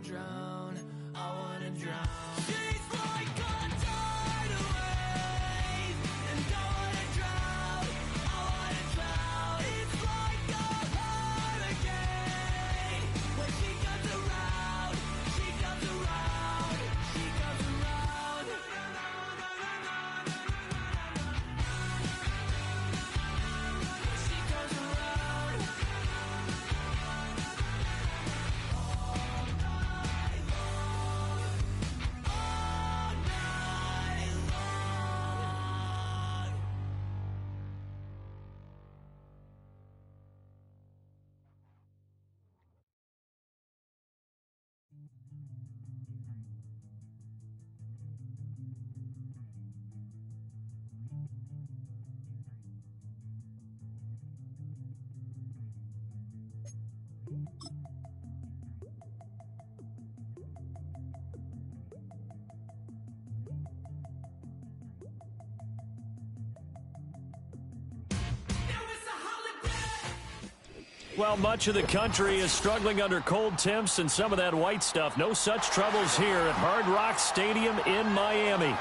drown, I wanna drown. She's like a tidal wave, and I wanna drown, I wanna drown. It's like a hurricane, when she comes around, she comes around, she comes around. She comes around. Well, much of the country is struggling under cold temps and some of that white stuff. No such troubles here at Hard Rock Stadium in Miami.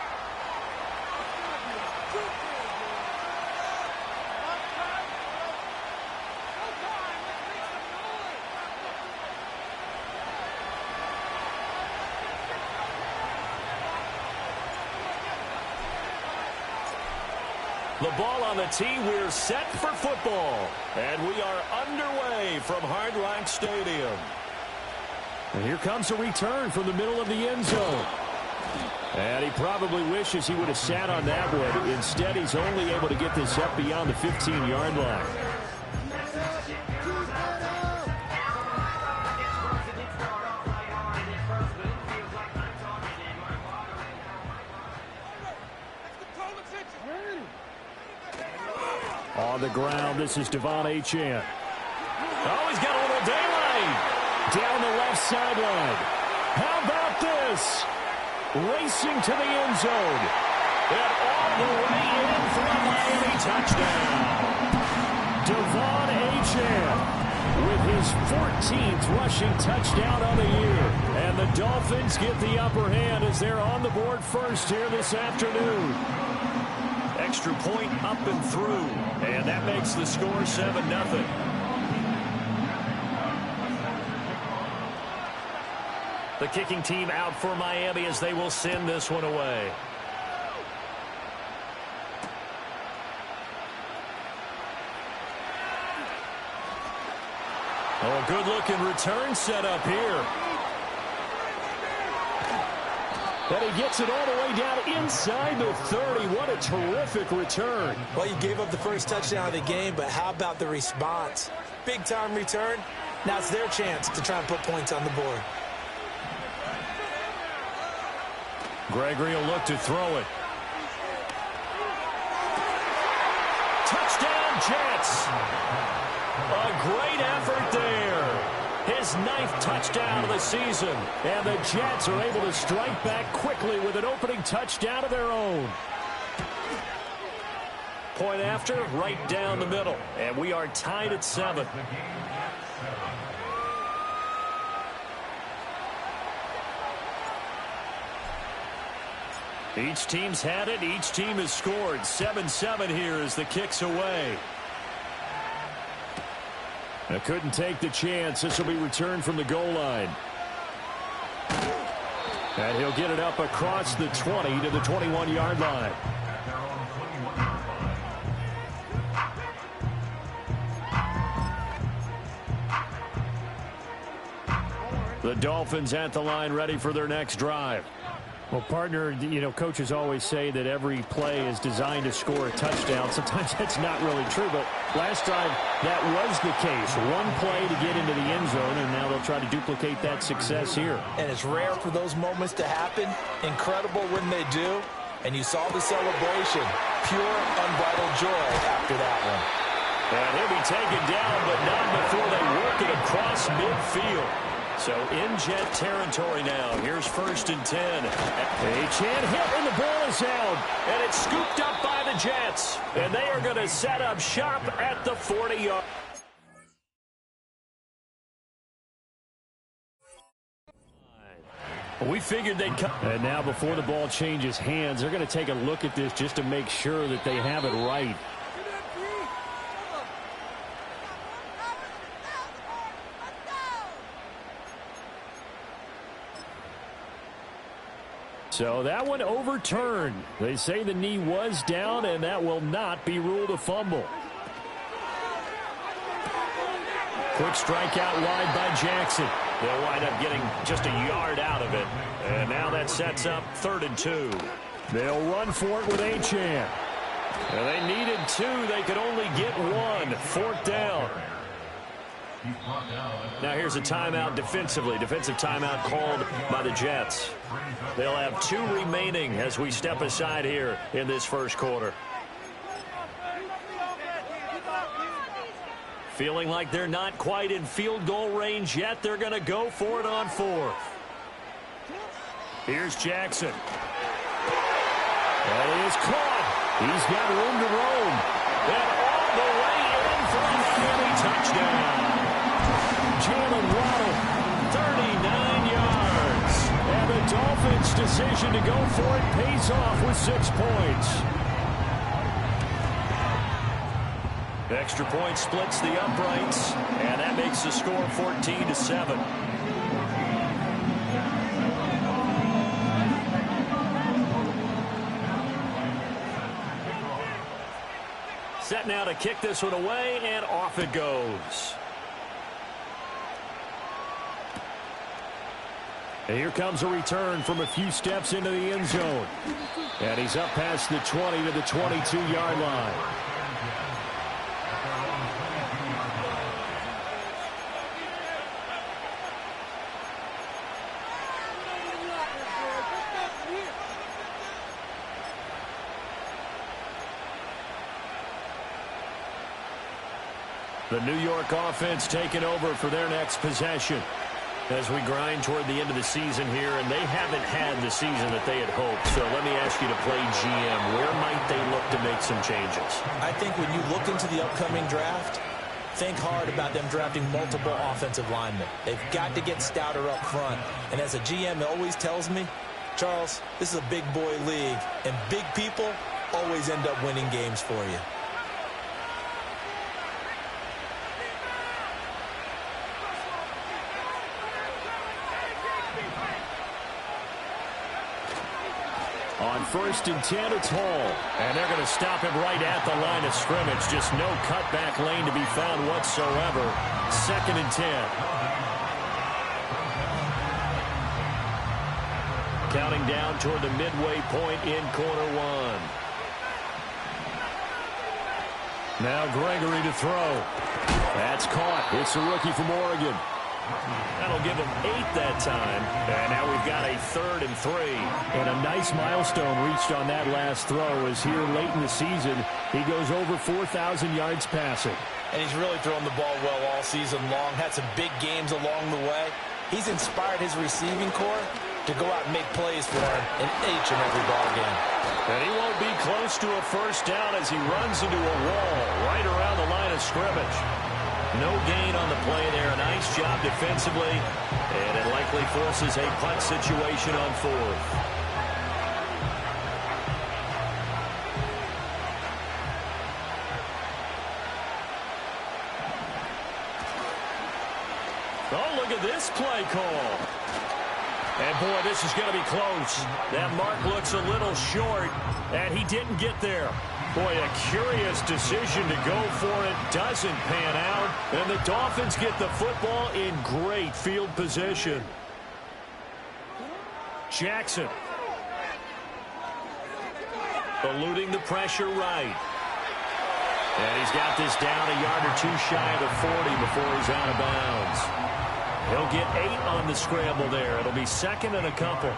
The ball on the tee, we're set for football. And we are underway from Hard Rock Stadium. And here comes a return from the middle of the end zone. And he probably wishes he would have sat on that one. Instead, he's only able to get this up beyond the 15-yard line. On the ground, this is Devon Achane. Oh, he's got a little daylight down the left sideline. How about this? Racing to the end zone. And all the way in for a Miami touchdown. Devon Achane with his 14th rushing touchdown of the year. And the Dolphins get the upper hand as they're on the board first here this afternoon. Extra point up and through, and that makes the score 7-0. The kicking team out for Miami as they will send this one away. Oh, good-looking return set up here. And he gets it all the way down inside the 30. What a terrific return. Well, you gave up the first touchdown of the game, but how about the response? Big-time return. Now it's their chance to try and put points on the board. Gregory will look to throw it. Touchdown, Jets. A great effort there. His 9th touchdown of the season. And the Jets are able to strike back quickly with an opening touchdown of their own. Point after, right down the middle. And we are tied at 7. Each team's had it. Each team has scored. 7-7 here as the kick's away. Couldn't take the chance. This will be returned from the goal line. And he'll get it up across the 20 to the 21-yard line. The Dolphins at the line ready for their next drive. Well, partner, you know, coaches always say that every play is designed to score a touchdown. Sometimes that's not really true, but last drive, that was the case. One play to get into the end zone, and now they'll try to duplicate that success here. And it's rare for those moments to happen. Incredible when they do. And you saw the celebration. Pure, unbridled joy after that one. And he'll be taken down, but not before they work it across midfield. So in Jet territory now. Here's 1st and 10. Achane hit and the ball is out. And it's scooped up by the Jets. And they are going to set up shop at the 40-yard. We figured they'd come. And now before the ball changes hands, they're going to take a look at this just to make sure that they have it right. So that one overturned. They say the knee was down, and that will not be ruled a fumble. Quick strike out wide by Jackson. They'll wind up getting just a yard out of it. And now that sets up 3rd and 2. They'll run for it with Achane. And they needed 2. They could only get 1. 4th down. Now here's a timeout defensively. Defensive timeout called by the Jets. They'll have 2 remaining as we step aside here in this first quarter. Feeling like they're not quite in field goal range yet. They're going to go for it on 4th. Here's Jackson. That is caught. He's got room to roam. And all the way in for a Miami touchdown. Jalen Waddle, 39 yards. And the Dolphins' decision to go for it pays off with 6 points. The extra point splits the uprights, and that makes the score 14-7. Set now to kick this one away, and off it goes. And here comes a return from a few steps into the end zone. And he's up past the 20 to the 22-yard line. The New York offense taking over for their next possession as we grind toward the end of the season here, and they haven't had the season that they had hoped. So let me ask you to play GM. Where might they look to make some changes? I think when you look into the upcoming draft, think hard about them drafting multiple offensive linemen. They've got to get stouter up front. And as a GM always tells me, Charles, this is a big boy league, and big people always end up winning games for you. On 1st and 10, it's Hall. And they're going to stop him right at the line of scrimmage. Just no cutback lane to be found whatsoever. 2nd and 10. Counting down toward the midway point in quarter 1. Now Gregory to throw. That's caught. It's a rookie from Oregon. That'll give him 8 that time. And now we've got a 3rd and 3. And a nice milestone reached on that last throw as here late in the season, he goes over 4,000 yards passing. And he's really thrown the ball well all season long. Had some big games along the way. He's inspired his receiving corps to go out and make plays for him in each and every ball game. And he won't be close to a first down as he runs into a wall right around the line of scrimmage. No gain on the play there. Nice job defensively. And it likely forces a punt situation on 4th. Oh, look at this play call. And, boy, this is going to be close. That mark looks a little short, and he didn't get there. Boy, a curious decision to go for it. Doesn't pan out. And the Dolphins get the football in great field position. Jackson. Eluding the pressure right. And he's got this down a yard or 2 shy of the 40 before he's out of bounds. He'll get 8 on the scramble there. It'll be 2nd and a couple.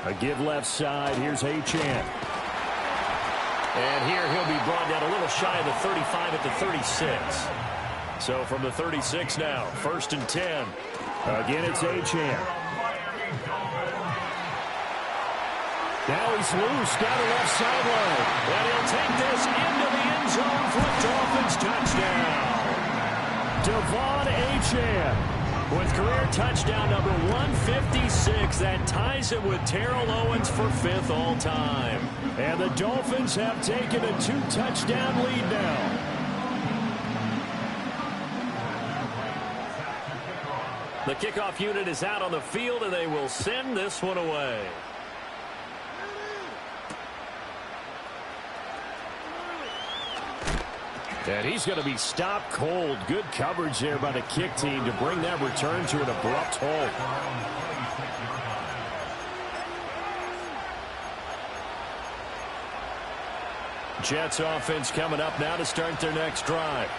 A give left side. Here's Achane. And here he'll be brought down a little shy of the 35 at the 36. So from the 36 now, 1st and 10. Again, it's Achane. Now he's loose down the left sideline. And he'll take this into the end zone for a Dolphins touchdown. Achane with career touchdown number 156. That ties it with Terrell Owens for 5th all-time. And the Dolphins have taken a 2-touchdown lead now. The kickoff unit is out on the field, and they will send this one away. And he's going to be stopped cold. Good coverage there by the kick team to bring that return to an abrupt halt. Jets offense coming up now to start their next drive.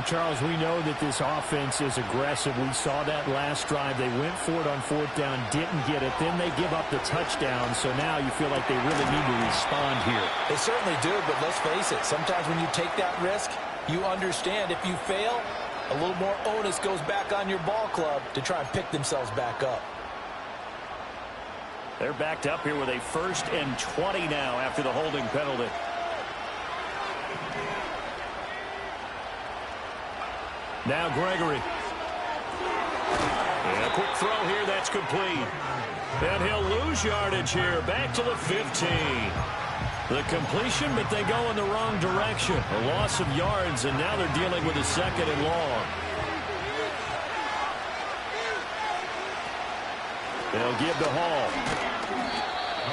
Charles, we know that this offense is aggressive. We saw that last drive. They went for it on 4th down, didn't get it. Then they give up the touchdown. So now you feel like they really need to respond here. They certainly do, but let's face it. Sometimes when you take that risk, you understand if you fail, a little more onus goes back on your ball club to try and pick themselves back up. They're backed up here with a 1st and 20 now after the holding penalty. Now Gregory. And a quick throw here, that's complete. And he'll lose yardage here, back to the 15. The completion, but they go in the wrong direction. A loss of yards, and now they're dealing with a 2nd and long. They'll give to Hall.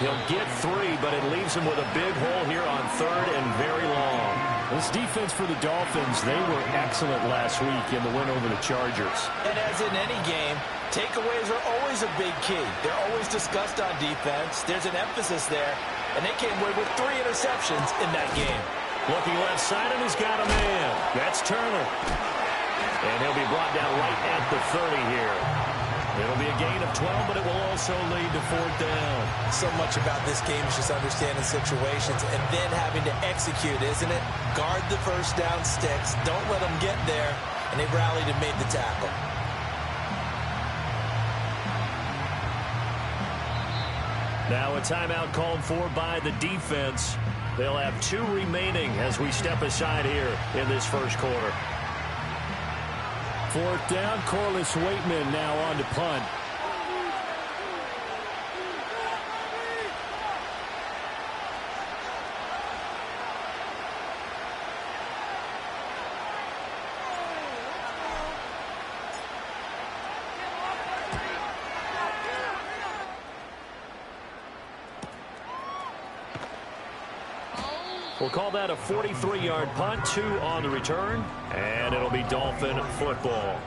He'll get 3, but it leaves him with a big hole here on 3rd and very long. This defense for the Dolphins, they were excellent last week in the win over the Chargers. And as in any game, takeaways are always a big key. They're always discussed on defense. There's an emphasis there, and they came away with 3 interceptions in that game. Looking left side, and he's got a man. That's Turner. And he'll be brought down right at the 30 here. It'll be a gain of 12, but it will also lead to 4th down. So much about this game is just understanding situations and then having to execute, isn't it? Guard the first down sticks. Don't let them get there. And they rallied and made the tackle. Now a timeout called for by the defense. They'll have 2 remaining as we step aside here in this first quarter. 4th down, Corliss Waitman now on to punt. We'll call that a 43-yard punt, 2 on the return, and it'll be Dolphin football.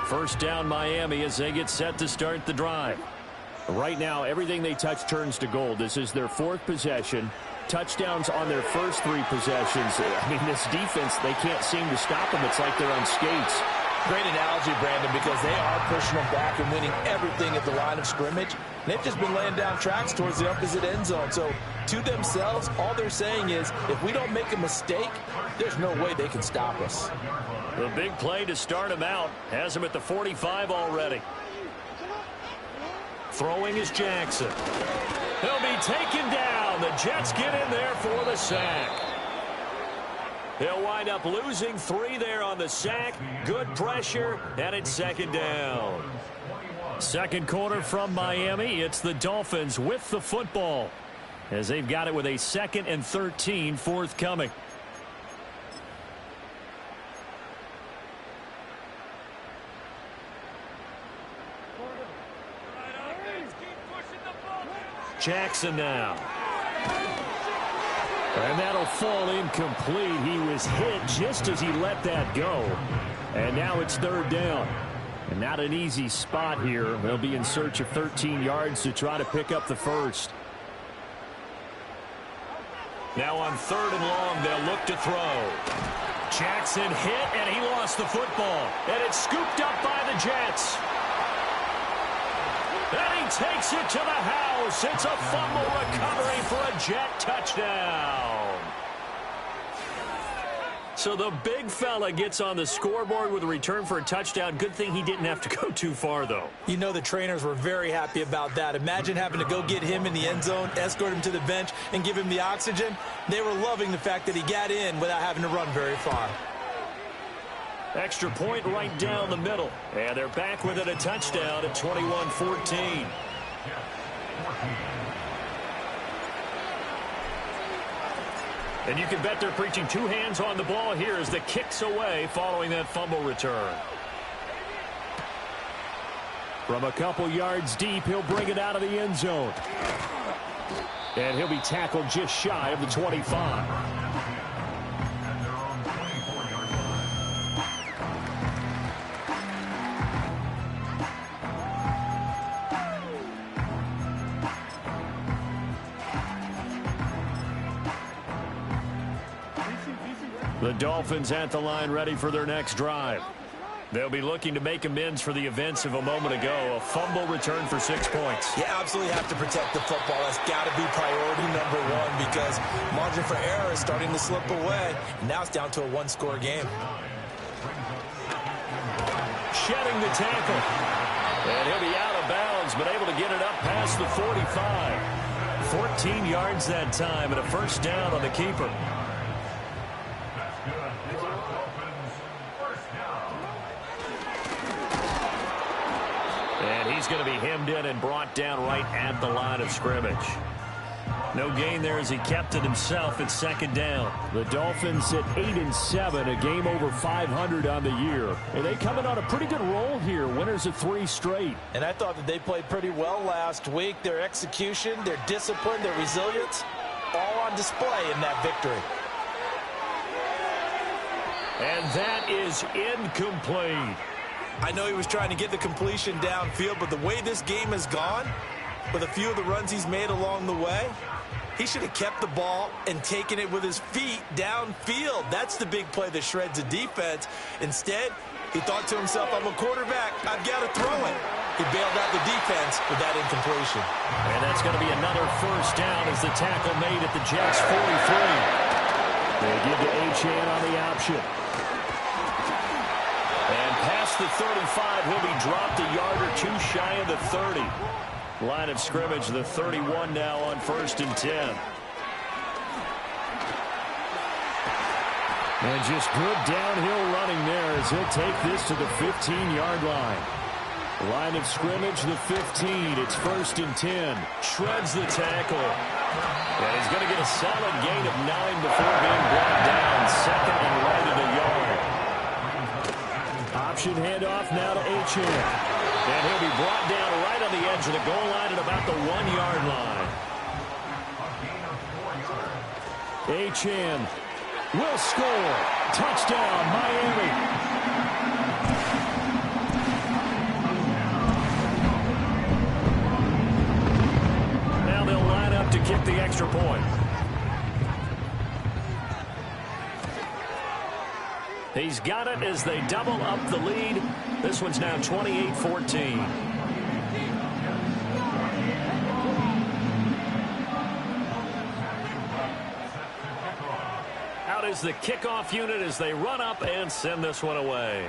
First down Miami as they get set to start the drive. Right now, everything they touch turns to gold. This is their 4th possession. Touchdowns on their first 3 possessions. I mean, this defense, they can't seem to stop them. It's like they're on skates. Great analogy, Brandon, because they are pushing them back and winning everything at the line of scrimmage. And they've just been laying down tracks towards the opposite end zone. So, to themselves, all they're saying is, if we don't make a mistake, there's no way they can stop us. The big play to start him out has him at the 45 already. Throwing is Jackson. He'll be taken down. The Jets get in there for the sack. They'll wind up losing 3 there on the sack. Good pressure, and it's 2nd down. Second quarter from Miami. It's the Dolphins with the football as they've got it with a 2nd and 13 forthcoming. Jackson now. And that'll fall incomplete. He was hit just as he let that go. And now it's 3rd down. And not an easy spot here. They'll be in search of 13 yards to try to pick up the first. Now on 3rd and long, they'll look to throw. Jackson hit, and he lost the football. And it's scooped up by the Jets. And he takes it to the house. It's a fumble recovery for a Jet touchdown. So the big fella gets on the scoreboard with a return for a touchdown. Good thing he didn't have to go too far, though. You know the trainers were very happy about that. Imagine having to go get him in the end zone, escort him to the bench, and give him the oxygen. They were loving the fact that he got in without having to run very far. Extra point right down the middle. And they're back with it, a touchdown at 21-14. And you can bet they're preaching two hands on the ball here as the kick's away following that fumble return. From a couple yards deep, he'll bring it out of the end zone. And he'll be tackled just shy of the 25. The Dolphins at the line ready for their next drive. They'll be looking to make amends for the events of a moment ago. A fumble return for 6 points. You absolutely have to protect the football. That's got to be priority number one because margin for error is starting to slip away. And now it's down to a one-score game. Shedding the tackle. And he'll be out of bounds, but able to get it up past the 45. 14 yards that time and a first down on the keeper. And he's going to be hemmed in and brought down right at the line of scrimmage. No gain there as he kept it himself at second down. The Dolphins at 8-7, a game over 500 on the year. And they come in on a pretty good roll here. Winners of 3 straight. And I thought that they played pretty well last week. Their execution, their discipline, their resilience, all on display in that victory. And that is incomplete. I know he was trying to get the completion downfield, but the way this game has gone, with a few of the runs he's made along the way, he should have kept the ball and taken it with his feet downfield. That's the big play that shreds the defense. Instead, he thought to himself, I'm a quarterback, I've got to throw it. He bailed out the defense with that incompletion. And that's going to be another first down as the tackle made at the Jets' 43. They give to Achane on the option. And past the 35, he'll be dropped a yard or two shy of the 30. Line of scrimmage, the 31 now on 1st and 10. And just good downhill running there as he'll take this to the 15-yard line. Line of scrimmage, the 15. It's 1st and 10. Shreds the tackle. And he's going to get a solid gain of 9 before being brought down. Second and right at a yard. Option handoff now to Achane. And he'll be brought down right on the edge of the goal line at about the 1-yard line. Achane will score. Touchdown, Miami. Now they'll line up to kick the extra point. He's got it as they double up the lead. This one's now 28-14. Out is the kickoff unit as they run up and send this one away.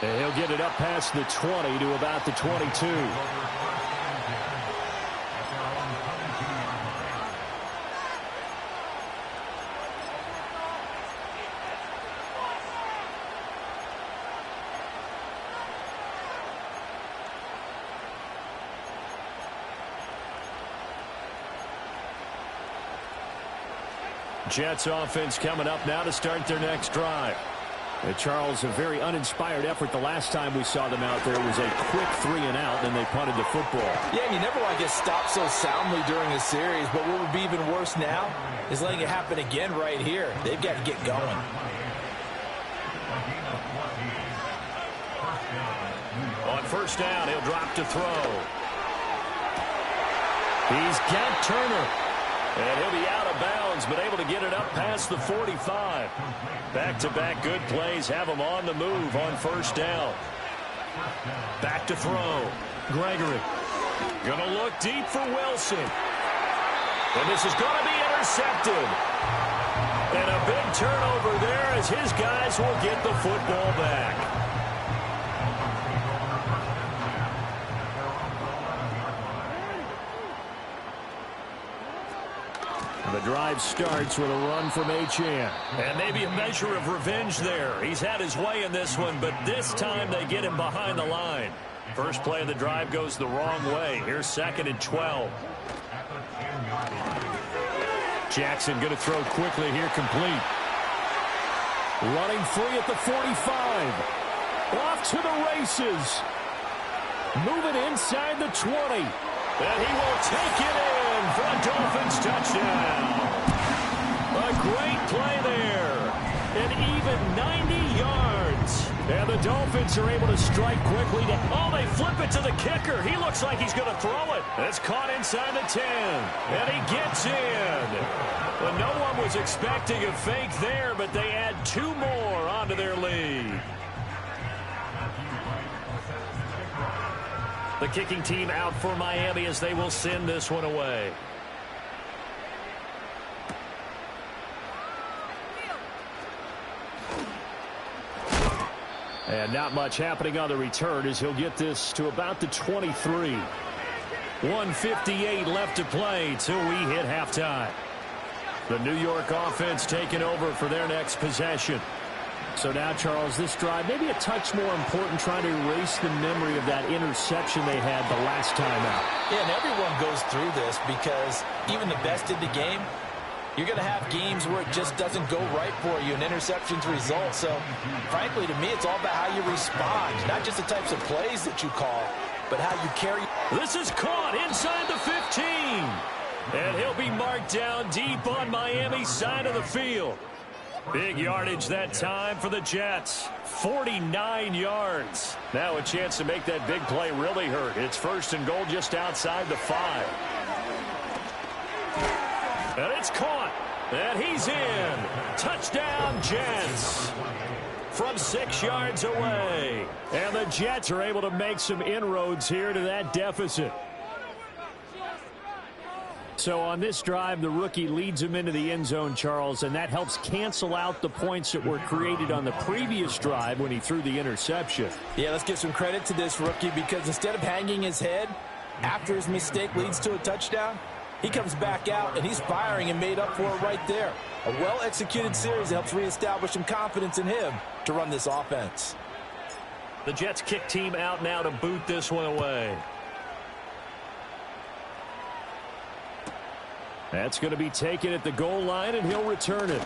And he'll get it up past the 20 to about the 22. Jets offense coming up now to start their next drive. Charles, a very uninspired effort the last time we saw them out there. It was a quick 3 and out, then they punted the football. Yeah, and you never want to get stopped so soundly during a series, but what would be even worse now is letting it happen again right here. They've got to get going. On first down, he'll drop to throw. He's got Turner. And he'll be out of bounds, but able to get it up past the 45. Back-to-back good plays have him on the move on first down. Back to throw. Gregory. Gonna look deep for Wilson. And this is going to be intercepted. And a big turnover there as his guys will get the football back. The drive starts with a run from Achane. And maybe a measure of revenge there. He's had his way in this one, but this time they get him behind the line. First play of the drive goes the wrong way. Here's 2nd and 12. Jackson going to throw quickly here, complete. Running free at the 45. Off to the races. Moving inside the 20. And he will take it in for a Dolphins touchdown. A great play there. An even 90 yards. And the Dolphins are able to strike quickly. Oh, they flip it to the kicker. He looks like he's going to throw it. It's caught inside the 10. And he gets in. Well, no one was expecting a fake there, but they add 2 more onto their lead. The kicking team out for Miami as they will send this one away. And not much happening on the return as he'll get this to about the 23. 1:58 left to play till we hit halftime. The New York offense taking over for their next possession. So now, Charles, this drive maybe a touch more important, trying to erase the memory of that interception they had the last time out. Yeah, and everyone goes through this because even the best in the game, you're going to have games where it just doesn't go right for you and interceptions result. So, frankly, to me, it's all about how you respond, not just the types of plays that you call, but how you carry. This is caught inside the 15. And he'll be marked down deep on Miami's side of the field. Big yardage that time for the Jets. 49 yards. Now a chance to make that big play really hurt. It's 1st and goal just outside the 5. And it's caught. And he's in. Touchdown, Jets. From 6 yards away. And the Jets are able to make some inroads here to that deficit. So on this drive, the rookie leads him into the end zone, Charles, and that helps cancel out the points that were created on the previous drive when he threw the interception. Yeah, let's give some credit to this rookie because instead of hanging his head after his mistake leads to a touchdown, he comes back out and he's firing and made up for it right there. A well-executed series helps reestablish some confidence in him to run this offense. The Jets kick team out now to boot this one away. That's going to be taken at the goal line, and he'll return it.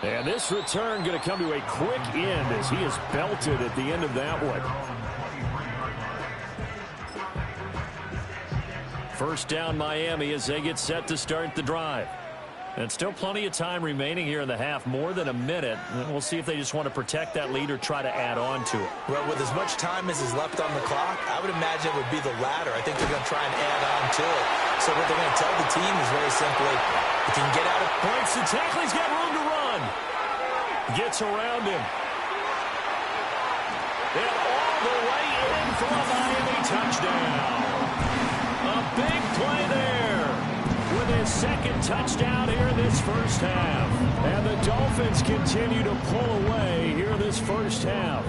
And this return going to come to a quick end as he is belted at the end of that one. First down, Miami, as they get set to start the drive. And still plenty of time remaining here in the half, more than a minute. And we'll see if they just want to protect that lead or try to add on to it. Well, with as much time as is left on the clock, I would imagine it would be the latter. I think they're going to try and add on to it. So what they're going to tell the team is very simply, if you can get out of points, the tackle, he's got room to run. Gets around him. And all the way in for a Miami touchdown. A big play there with his 2nd touchdown here in this first half. And the Dolphins continue to pull away here in this first half.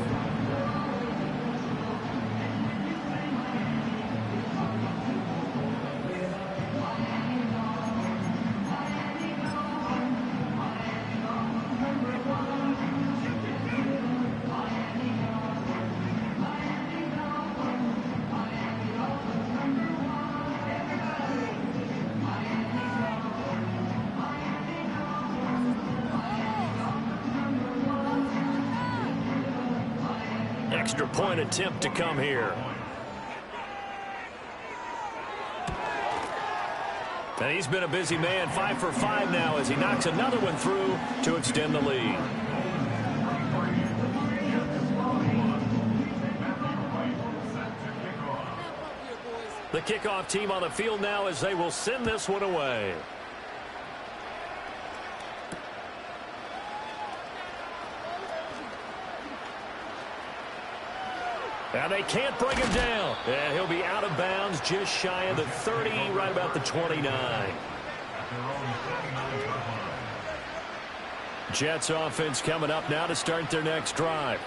Extra point attempt to come here. And he's been a busy man, 5 for 5 now as he knocks another one through to extend the lead. The kickoff team on the field now as they will send this one away. And they can't bring him down. And he'll be out of bounds just shy of the 30, right about the 29. Jets offense coming up now to start their next drive.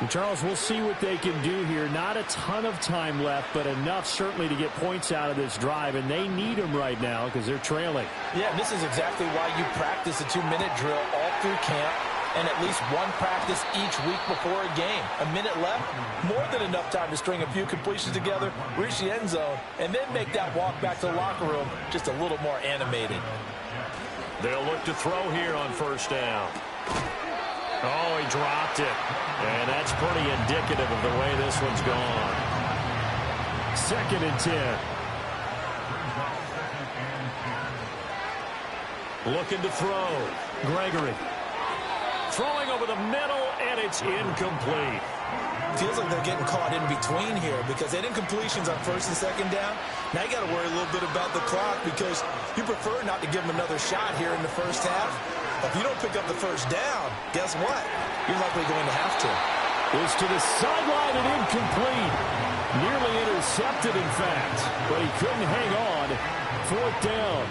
And Charles, we'll see what they can do here. Not a ton of time left, but enough certainly to get points out of this drive, and they need them right now because they're trailing. Yeah, this is exactly why you practice a 2-minute drill all through camp and at least one practice each week before a game. A minute left, more than enough time to string a few completions together, reach the end zone, and then make that walk back to the locker room just a little more animated. They'll look to throw here on first down. Oh, he dropped it. And that's pretty indicative of the way this one's gone. 2nd and 10. Looking to throw. Gregory. Throwing over the middle, and it's incomplete. Feels like they're getting caught in between here because they did incompletions on first and second down. Now you got to worry a little bit about the clock because you prefer not to give them another shot here in the first half. If you don't pick up the first down, guess what? You're likely going to have to. Is to the sideline and incomplete. Nearly intercepted, in fact, but he couldn't hang on. 4th down.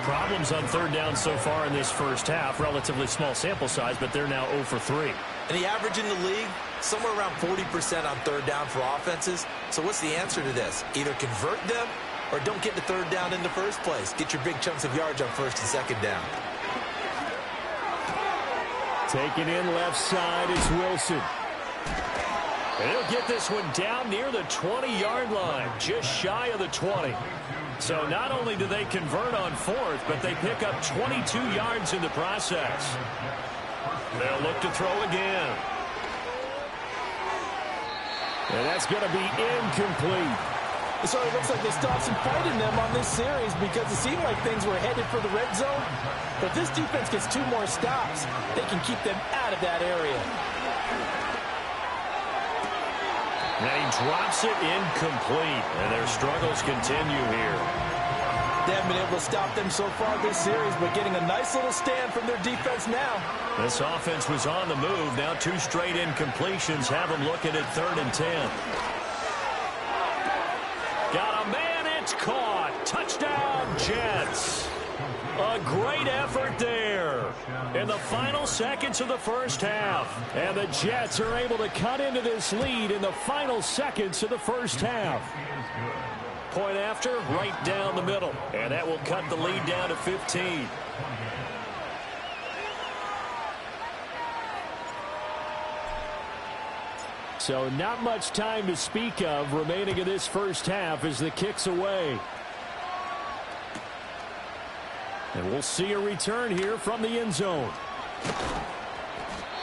Problems on 3rd down so far in this first half. Relatively small sample size, but they're now 0 for 3. And the average in the league, somewhere around 40% on 3rd down for offenses. So what's the answer to this? Either convert them or don't get to 3rd down in the first place. Get your big chunks of yards on 1st and 2nd down. Taking in left side is Wilson. And he'll get this one down near the 20-yard line, just shy of the 20. So not only do they convert on 4th, but they pick up 22 yards in the process. They'll look to throw again. And that's going to be incomplete. So it looks like they still have some fight in them on this series because it seemed like things were headed for the red zone. But if this defense gets 2 more stops, they can keep them out of that area. And he drops it incomplete, and their struggles continue here. They haven't been able to stop them so far this series, but getting a nice little stand from their defense now. This offense was on the move. Now 2 straight incompletions have them looking at 3rd and 10. Got a man, it's caught. Touchdown, Jets. A great effort there in the final seconds of the first half. And the Jets are able to cut into this lead in the final seconds of the first half. Point after, right down the middle. And that will cut the lead down to 15. So not much time to speak of remaining in this first half as the kick's away. And we'll see a return here from the end zone.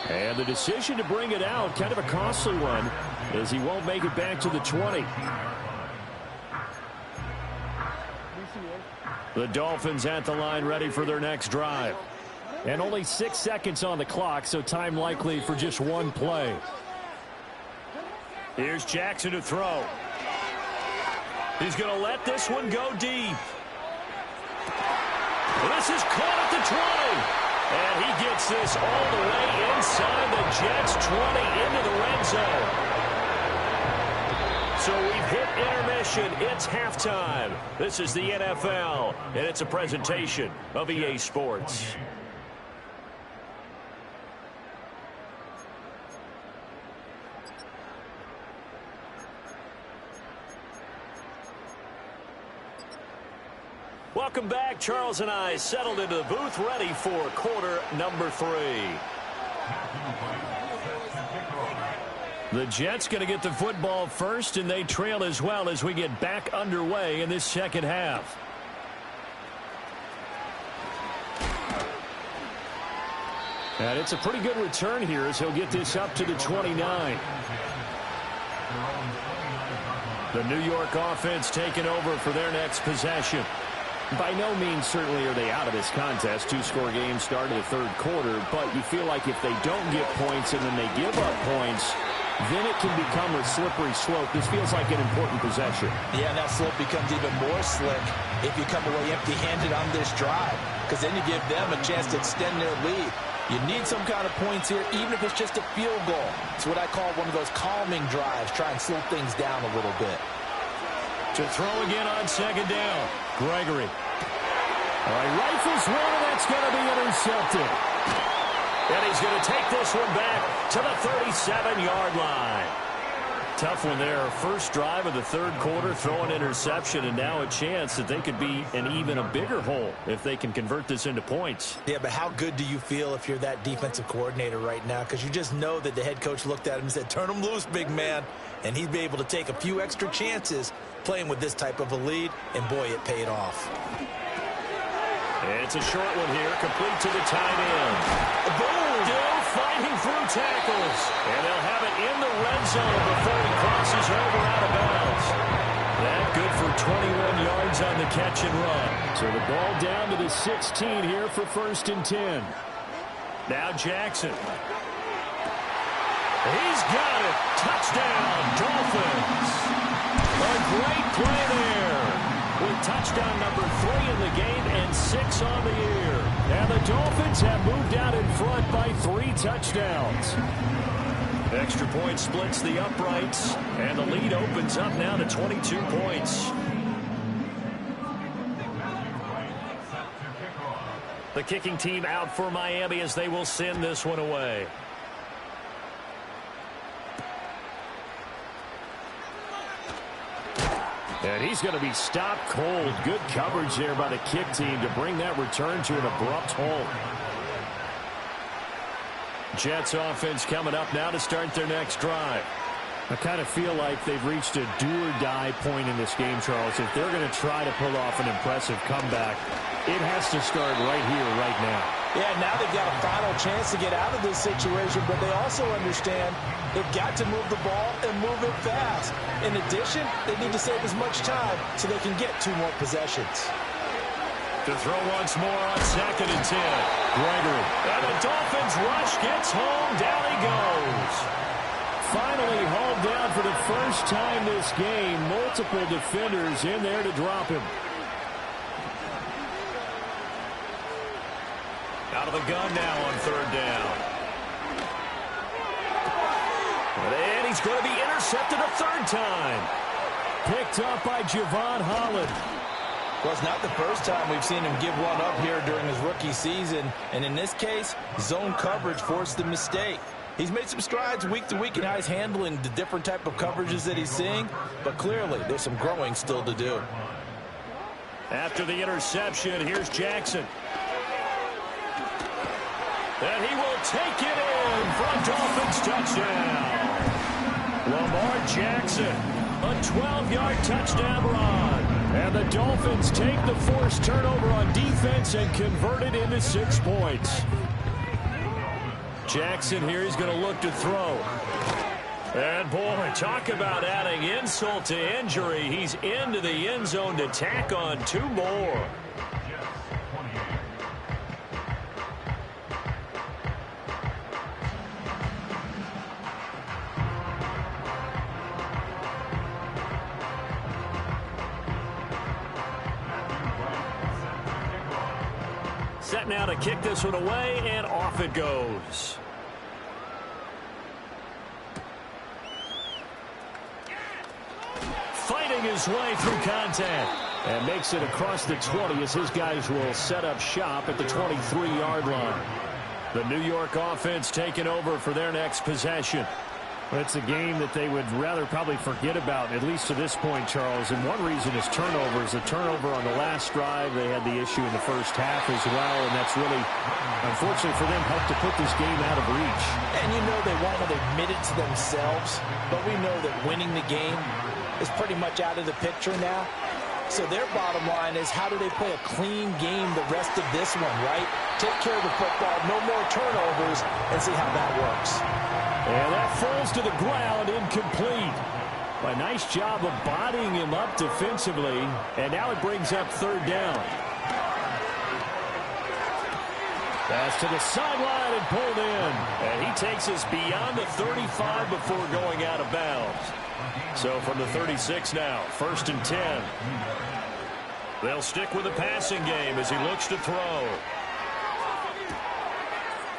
And the decision to bring it out, kind of a costly one, as he won't make it back to the 20. The Dolphins at the line ready for their next drive. And only 6 seconds on the clock, so time likely for just one play. Here's Jackson to throw. He's going to let this one go deep. This is caught at the 20. And he gets this all the way inside the Jets' 20 into the red zone. So we've hit intermission. It's halftime. This is the NFL, and it's a presentation of EA Sports. Welcome back. Charles and I settled into the booth ready for quarter number 3. The Jets going to get the football first, and they trail as well as we get back underway in this second half. And it's a pretty good return here as he'll get this up to the 29. The New York offense taking over for their next possession. By no means certainly are they out of this contest. 2-score game start of the third quarter, but you feel like if they don't get points and then they give up points, then it can become a slippery slope. This feels like an important possession. Yeah, and that slope becomes even more slick if you come away empty-handed on this drive, because then you give them a chance to extend their lead. You need some kind of points here, even if it's just a field goal. It's what I call one of those calming drives. Try and slow things down a little bit. To throw again on second down. Gregory. All right, rifles one, and that's going to be intercepted. And he's going to take this one back to the 37-yard line. Tough one there. First drive of the third quarter, throw an interception, and now a chance that they could be in even a bigger hole if they can convert this into points. Yeah, but how good do you feel if you're that defensive coordinator right now? Because you just know that the head coach looked at him and said, turn him loose, big man. And he'd be able to take a few extra chances playing with this type of a lead, and boy, it paid off. It's a short one here, complete to the tight end. Boom! Still fighting through tackles. And they'll have it in the red zone before he crosses over out of bounds. That good for 21 yards on the catch and run. So the ball down to the 16 here for 1st and 10. Now Jackson. He's got it. Touchdown, Dolphins. A great play there. With touchdown number 3 in the game and 6 on the year. And the Dolphins have moved out in front by 3 touchdowns. Extra point splits the uprights, and the lead opens up now to 22 points. The kicking team out for Miami as they will send this one away. And he's going to be stopped cold. Good coverage there by the kick team to bring that return to an abrupt halt. Jets offense coming up now to start their next drive. I kind of feel like they've reached a do-or-die point in this game, Charles. If they're going to try to pull off an impressive comeback, it has to start right here, right now. Yeah, now they've got a final chance to get out of this situation, but they also understand they've got to move the ball and move it fast. In addition, they need to save as much time so they can get 2 more possessions. To throw once more on 2nd and 10. Gregory. And the Dolphins rush gets home. Down he goes. Finally hauled down for the first time this game. Multiple defenders in there to drop him. Out of the gun now on 3rd down. And he's going to be intercepted a 3rd time. Picked up by Javon Holland. Well, it's not the first time we've seen him give one up here during his rookie season. And in this case, zone coverage forced the mistake. He's made some strides week to week in how he's handling the different type of coverages that he's seeing. But clearly, there's some growing still to do. After the interception, here's Jackson. And he will take it in for a Dolphins touchdown. Lamar Jackson, a 12-yard touchdown run. And the Dolphins take the forced turnover on defense and convert it into 6 points. Jackson here, he's going to look to throw. And boy, talk about adding insult to injury. He's into the end zone to tack on 2 more. Set now to kick this one away, and off it goes. Fighting his way through contact. And makes it across the 20 as his guys will set up shop at the 23-yard line. The New York offense taking over for their next possession. It's a game that they would rather probably forget about, at least to this point, Charles. And one reason is turnovers. A turnover on the last drive. They had the issue in the first half as well, and that's really, unfortunately for them, helped to put this game out of reach. And you know they won't admit it to themselves, but we know that winning the game is pretty much out of the picture now. So their bottom line is, how do they play a clean game the rest of this one, right? Take care of the football, no more turnovers, and see how that works. And that falls to the ground, incomplete. A nice job of bodying him up defensively, and now it brings up 3rd down. Pass to the sideline and pulled in. And he takes us beyond the 35 before going out of bounds. So from the 36 now, 1st and 10. They'll stick with the passing game as he looks to throw.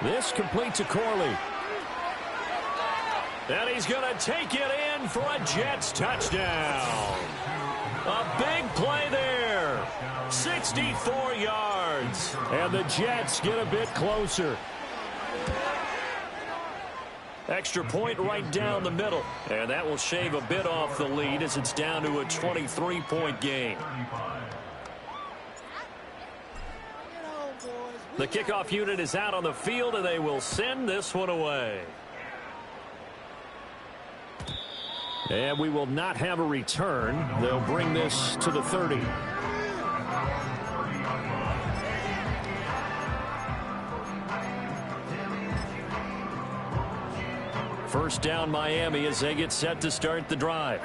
This complete to Corley. And he's going to take it in for a Jets touchdown. A big play there. 64 yards. And the Jets get a bit closer. Extra point right down the middle. And that will shave a bit off the lead as it's down to a 23-point game. The kickoff unit is out on the field, and they will send this one away. And we will not have a return. They'll bring this to the 30. First down Miami as they get set to start the drive.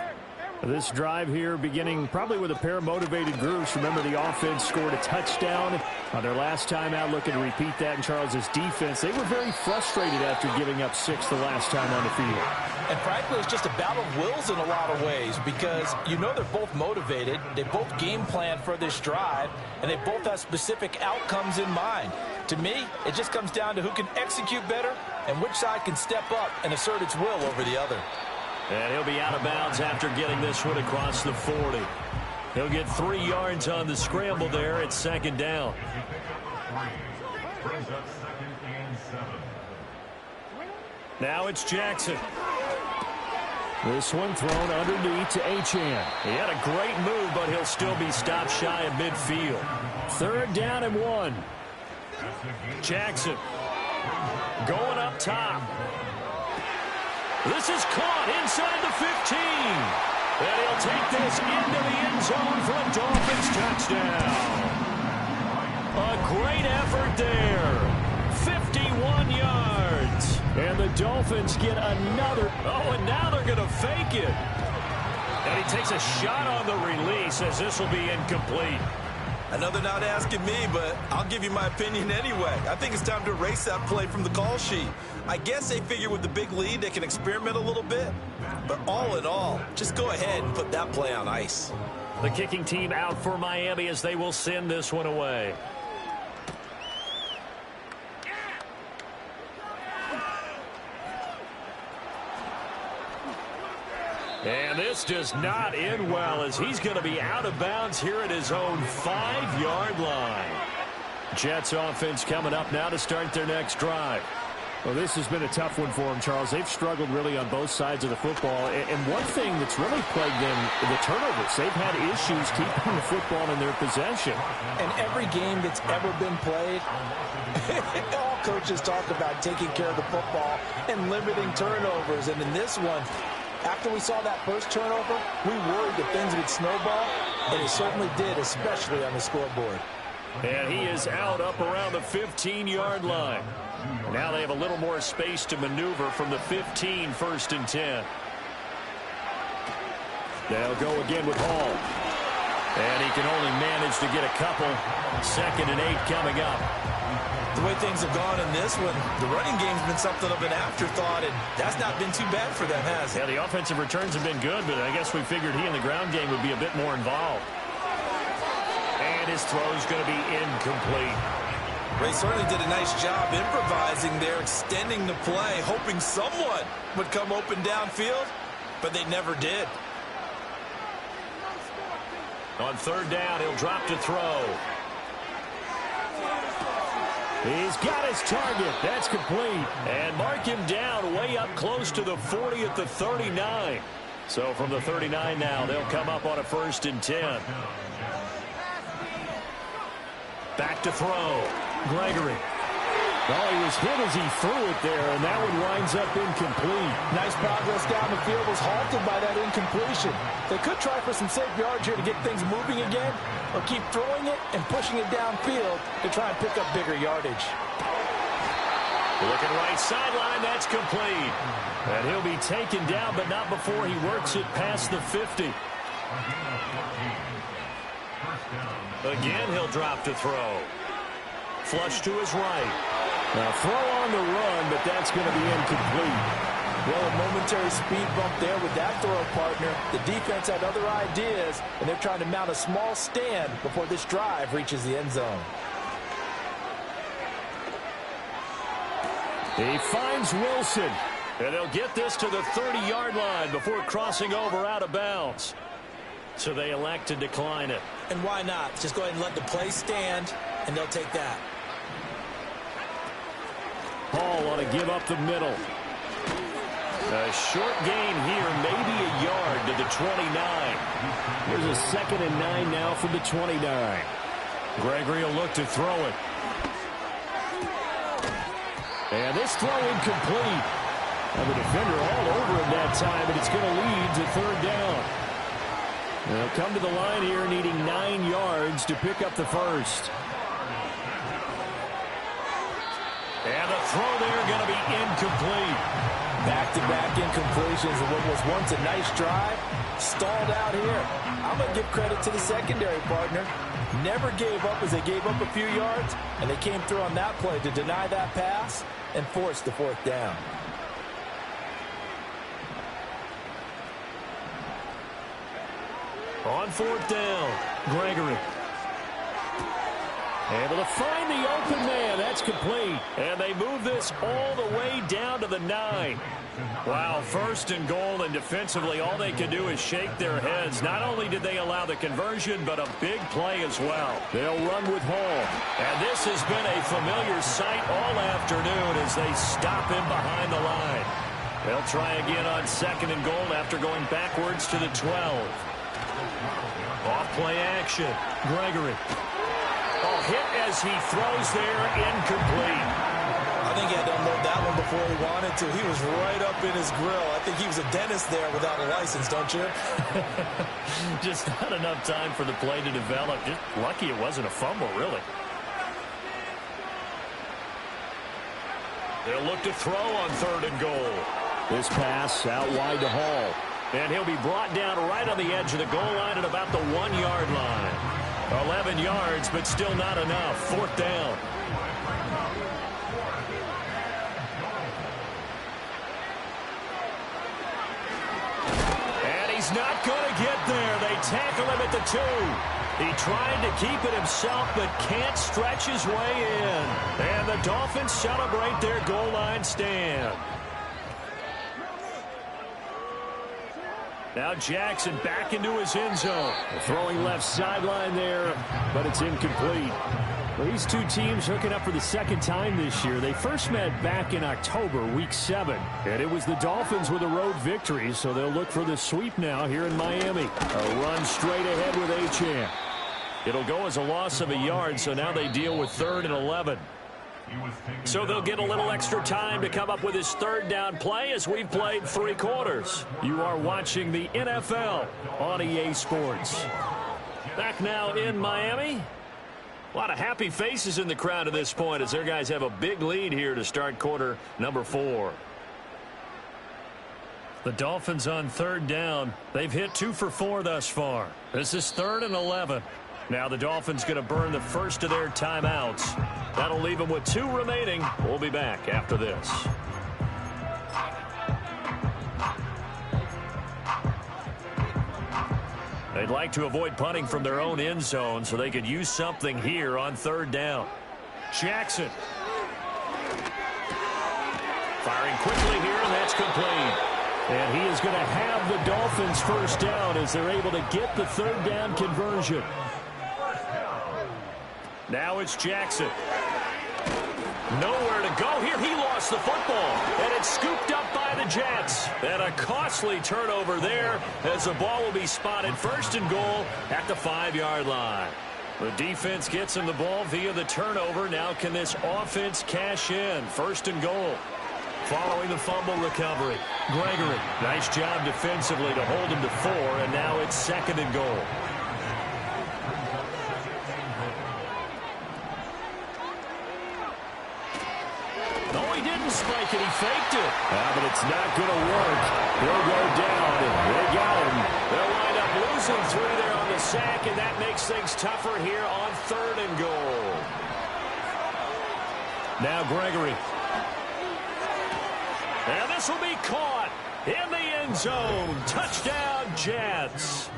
This drive here beginning probably with a pair of motivated groups. Remember, the offense scored a touchdown on their last time out, looking to repeat that in Charles' defense. They were very frustrated after giving up 6 the last time on the field. And frankly, it's just a battle of wills in a lot of ways because you know they're both motivated. They both game plan for this drive, and they both have specific outcomes in mind. To me, it just comes down to who can execute better and which side can step up and assert its will over the other. And he'll be out of bounds after getting this one across the 40. He'll get 3 yards on the scramble there at second down. Now it's Jackson. This one thrown underneath to Achane. He had a great move, but he'll still be stopped shy of midfield. 3rd down and 1. Jackson going up top. This is caught inside the 15. And he'll take this into the end zone for a Dolphins touchdown. A great effort there. 51 yards. And the Dolphins get another. Oh, and now they're going to fake it. And he takes a shot on the release as this will be incomplete. I know they're not asking me, but I'll give you my opinion anyway. I think it's time to erase that play from the call sheet. I guess they figure with the big lead they can experiment a little bit. But all in all, just go ahead and put that play on ice. The kicking team out for Miami as they will send this one away. And this does not end well as he's going to be out of bounds here at his own 5-yard line. Jets offense coming up now to start their next drive. Well, this has been a tough one for them, Charles. They've struggled really on both sides of the football. And one thing that's really plagued them, the turnovers. They've had issues keeping the football in their possession. And every game that's ever been played, all coaches talk about taking care of the football and limiting turnovers. And in this one, after we saw that first turnover, we worried that things would snowball, and it certainly did, especially on the scoreboard. And he is out up around the 15-yard line. Now they have a little more space to maneuver from the 15, 1st and 10. They'll go again with Hall. And he can only manage to get a couple. 2nd and 8 coming up. The way things have gone in this one, the running game's been something of an afterthought, and that's not been too bad for them, has it? Yeah, the offensive returns have been good, but I guess we figured he in the ground game would be a bit more involved. And his throw's going to be incomplete. Ray certainly did a nice job improvising there, extending the play, hoping someone would come open downfield, but they never did. On 3rd down, he'll drop to throw. He's got his target. That's complete. And mark him down way up close to the 40 at the 39. So from the 39 now, they'll come up on a 1st and 10. Back to throw. Gregory. Well, he was hit as he threw it there, and that one winds up incomplete. Nice progress down the field was halted by that incompletion. They could try for some safe yards here to get things moving again, or keep throwing it and pushing it downfield to try and pick up bigger yardage. Looking right sideline, that's complete. And he'll be taken down, but not before he works it past the 50. Again, he'll drop to throw. Flush to his right. Now throw on the run, but that's going to be incomplete. Well, a momentary speed bump there with that throw partner. The defense had other ideas, and they're trying to mount a small stand before this drive reaches the end zone. He finds Wilson, and they'll get this to the 30-yard line before crossing over out of bounds. So they elect to decline it. And why not? Just go ahead and let the play stand, and they'll take that. Hall want to give up the middle. A short gain here, maybe a yard to the 29. Here's a 2nd and 9 now from the 29. Gregory will look to throw it. And this throw incomplete. And the defender all over him that time, and it's going to lead to 3rd down. They'll come to the line here needing 9 yards to pick up the first. And the throw there going to be incomplete. Back-to-back incompletions of what was once a nice drive. Stalled out here. I'm going to give credit to the secondary partner. Never gave up as they gave up a few yards, and they came through on that play to deny that pass and force the 4th down. On 4th down, Gregory. Able to find the open man. That's complete. And they move this all the way down to the 9. Wow, 1st and goal, and defensively all they can do is shake their heads. Not only did they allow the conversion, but a big play as well. They'll run with Hall. And this has been a familiar sight all afternoon as they stop him behind the line. They'll try again on 2nd and goal after going backwards to the 12. Off play action. Gregory. Oh, hit as he throws there, incomplete. I think he had to unload that one before he wanted to. He was right up in his grill. I think he was a dentist there without a license, don't you? Just not enough time for the play to develop. Just lucky it wasn't a fumble, really. They'll look to throw on 3rd and goal. This pass out wide to Hall. And he'll be brought down right on the edge of the goal line at about the 1-yard line. 11 yards, but still not enough. 4th down. And he's not going to get there. They tackle him at the 2. He tried to keep it himself, but can't stretch his way in. And the Dolphins celebrate their goal line stand. Now Jackson back into his end zone. Throwing left sideline there, but it's incomplete. Well, these two teams hooking up for the 2nd time this year. They first met back in October, week 7. And it was the Dolphins with a road victory, so they'll look for the sweep now here in Miami. A run straight ahead with Achane. It'll go as a loss of a yard, so now they deal with 3rd and 11. So they'll get a little extra time to come up with his 3rd down play as we've played 3 quarters. You are watching the NFL on EA Sports. Back now in Miami. A lot of happy faces in the crowd at this point as their guys have a big lead here to start quarter number 4. The Dolphins on 3rd down. They've hit 2 for 4 thus far. This is 3rd and 11. Now the Dolphins going to burn the first of their timeouts. That'll leave them with 2 remaining. We'll be back after this. They'd like to avoid punting from their own end zone so they could use something here on 3rd down. Jackson. Firing quickly here, and that's complete. And he is going to have the Dolphins 1st down as they're able to get the 3rd down conversion. Now it's Jackson. Nowhere to go here. He lost the football, and it's scooped up by the Jets. And a costly turnover there as the ball will be spotted 1st and goal at the 5-yard line. The defense gets him the ball via the turnover. Now can this offense cash in? 1st and goal. Following the fumble recovery, Gregory. Nice job defensively to hold him to 4, and now it's 2nd and goal. No, he didn't spike it. He faked it. But it's not going to work. He'll go down. They got him. They'll wind up losing 3 there on the sack, and that makes things tougher here on 3rd and goal. Now Gregory. And this will be caught in the end zone. Touchdown, Jets.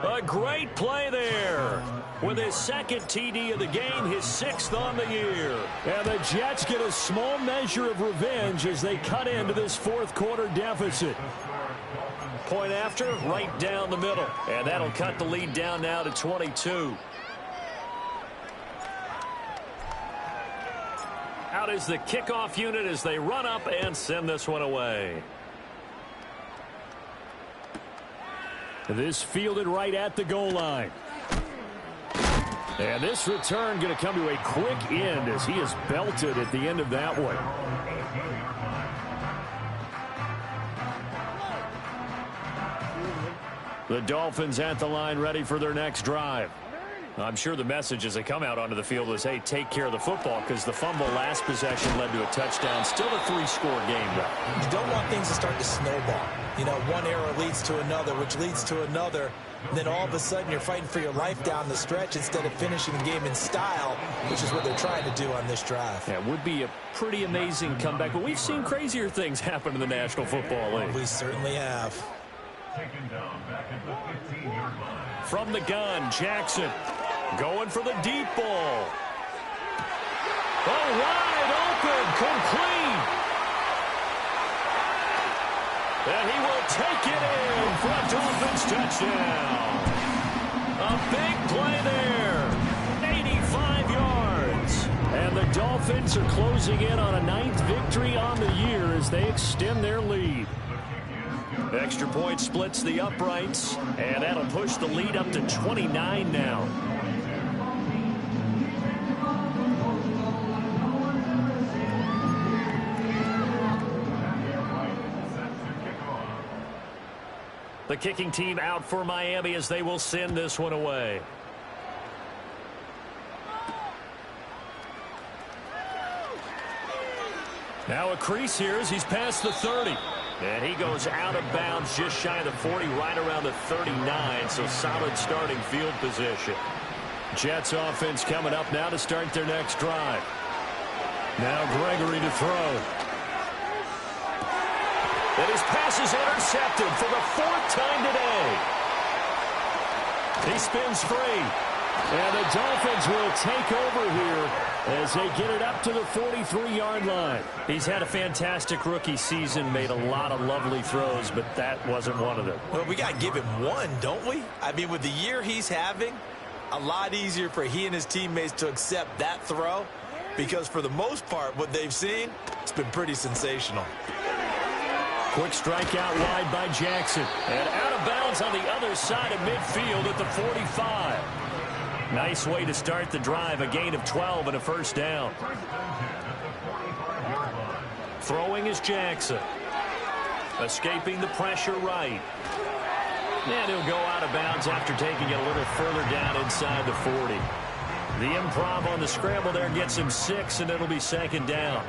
A great play there. With his 2nd TD of the game, his 6th on the year. And the Jets get a small measure of revenge as they cut into this 4th quarter deficit. Point after, right down the middle. And that'll cut the lead down now to 22. Out is the kickoff unit as they run up and send this one away. This fielded right at the goal line. And this return going to come to a quick end as he is belted at the end of that one. The Dolphins at the line ready for their next drive. I'm sure the message as they come out onto the field was, hey, take care of the football, because the fumble last possession led to a touchdown. Still a 3-score game, though. You don't want things to start to snowball. You know, one error leads to another, which leads to another. And then all of a sudden you're fighting for your life down the stretch instead of finishing the game in style, which is what they're trying to do on this drive. Yeah, it would be a pretty amazing comeback, but we've seen crazier things happen in the National Football League. We certainly have. From the gun, Jackson going for the deep ball. Oh, wide open, complete. And he will take it in for a Dolphins touchdown. A big play there. 85 yards. And the Dolphins are closing in on a 9th victory on the year as they extend their lead. Extra point splits the uprights, and that'll push the lead up to 29 now. The kicking team out for Miami as they will send this one away. Now a crease here as he's past the 30. And he goes out of bounds just shy of the 40, right around the 39, so solid starting field position. Jets offense coming up now to start their next drive. Now Gregory to throw. And his pass is intercepted for the 4th time today. He spins free. And the Dolphins will take over here as they get it up to the 43-yard line. He's had a fantastic rookie season, made a lot of lovely throws, but that wasn't one of them. Well, we got to give him one, don't we? I mean, with the year he's having, a lot easier for he and his teammates to accept that throw, because for the most part, what they've seen, it's been pretty sensational. Quick strike out wide by Jackson. And out of bounds on the other side of midfield at the 45. Nice way to start the drive, a gain of 12 and a first down. Throwing is Jackson. Escaping the pressure right. And he'll go out of bounds after taking it a little further down inside the 40. The improv on the scramble there gets him 6, and it'll be 2nd down.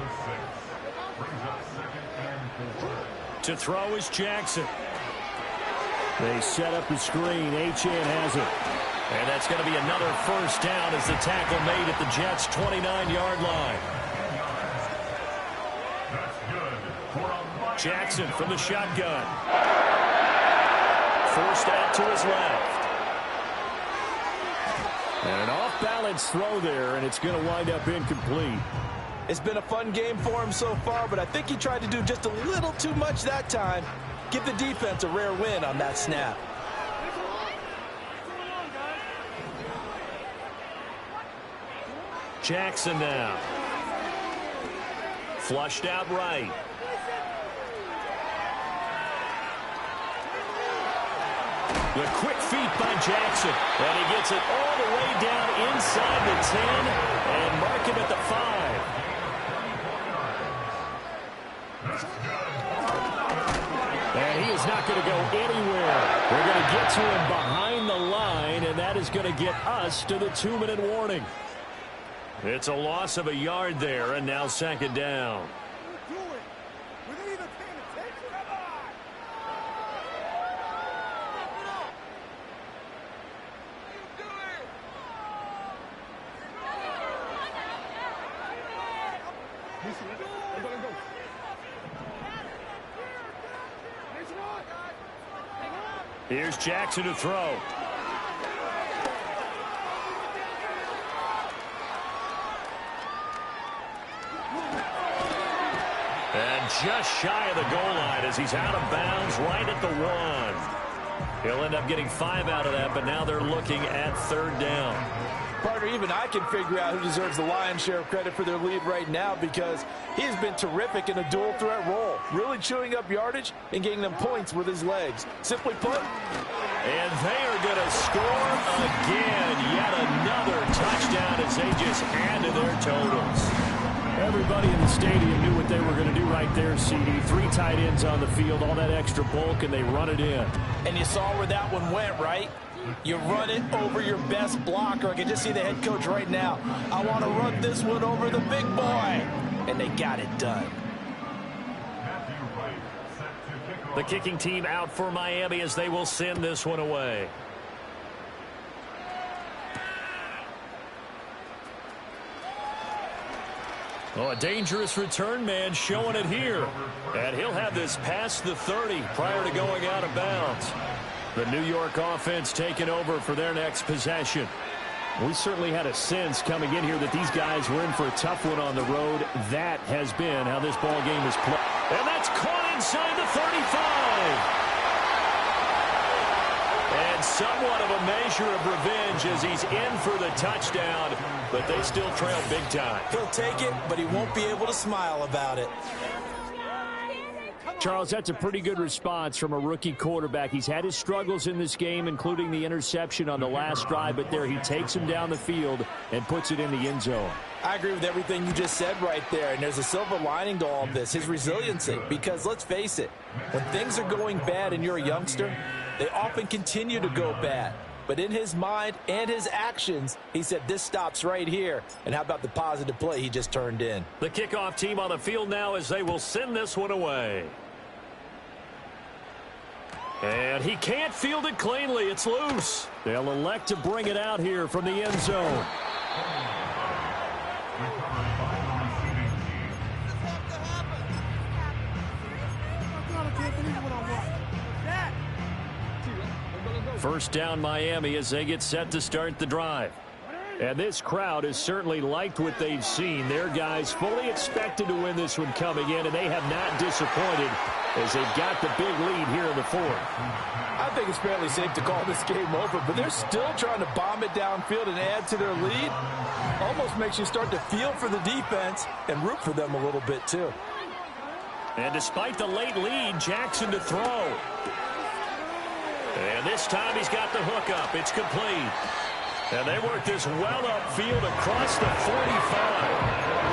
To throw is Jackson. They set up the screen. Achane has it. And that's going to be another first down as the tackle made at the Jets' 29-yard line. Jackson from the shotgun. Forced out to his left. And an off-balance throw there, and it's going to wind up incomplete. It's been a fun game for him so far, but I think he tried to do just a little too much that time. Give the defense a rare win on that snap. Jackson now. Flushed out right. The quick feet by Jackson. And he gets it all the way down inside the 10 and mark him at the 5. And he is not going to go anywhere. We're going to get to him behind the line, and that is going to get us to the 2-minute warning. It's a loss of a yard there, and now 2nd down. Here's Jackson to throw. And just shy of the goal line as he's out of bounds right at the 1. He'll end up getting 5 out of that, but now they're looking at 3rd down. Partner, even I can figure out who deserves the lion's share of credit for their lead right now because he has been terrific in a dual threat role, really chewing up yardage and getting them points with his legs. Simply put. And they are going to score again. Yet another touchdown as they just add to their totals. Everybody in the stadium knew what they were going to do right there, CD. 3 tight ends on the field, all that extra bulk, and they run it in. And you saw where that one went, right? You run it over your best blocker. I can just see the head coach right now. I want to run this one over the big boy. And they got it done. The kicking team out for Miami as they will send this one away. Oh, a dangerous return man showing it here. And he'll have this past the 30 prior to going out of bounds. The New York offense taking over for their next possession. We certainly had a sense coming in here that these guys were in for a tough one on the road. That has been how this ball game is played. And that's caught inside the 35. And somewhat of a measure of revenge as he's in for the touchdown, but they still trail big time. He'll take it, but he won't be able to smile about it. Charles, that's a pretty good response from a rookie quarterback. He's had his struggles in this game, including the interception on the last drive, but there he takes him down the field and puts it in the end zone. I agree with everything you just said right there, and there's a silver lining to all of this, his resiliency, because let's face it, when things are going bad and you're a youngster, they often continue to go bad. But in his mind and his actions, he said this stops right here. And how about the positive play he just turned in? The kickoff team on the field now as they will send this one away. And he can't field it cleanly. It's loose. They'll elect to bring it out here from the end zone. First down Miami as they get set to start the drive. And this crowd has certainly liked what they've seen. Their guys fully expected to win this one coming in, and they have not disappointed as they've got the big lead here in the 4th. I think it's fairly safe to call this game over, but they're still trying to bomb it downfield and add to their lead. Almost makes you start to feel for the defense and root for them a little bit too. And despite the late lead, Jackson to throw. And this time he's got the hook up. It's complete. And they work this well upfield across the 45.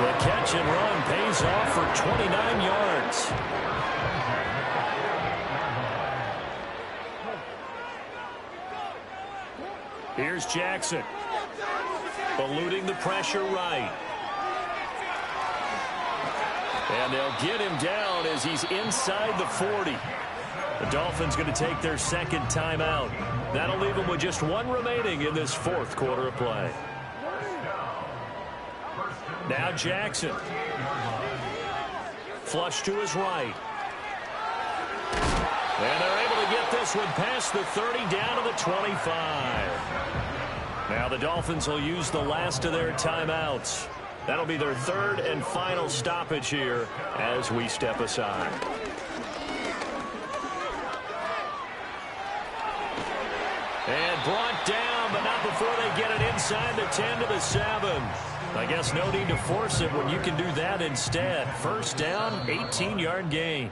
The catch and run pays off for 29 yards. Here's Jackson. Eluding the pressure right. And they'll get him down as he's inside the 40. The Dolphins going to take their second timeout. That'll leave them with just one remaining in this 4th quarter of play. Now Jackson. Flush to his right. And they're able to get this one past the 30 down to the 25. Now the Dolphins will use the last of their timeouts. That'll be their 3rd and final stoppage here as we step aside. And brought down, but not before they get it inside the 10 to the 7. I guess no need to force it when you can do that instead. First down, 18-yard gain.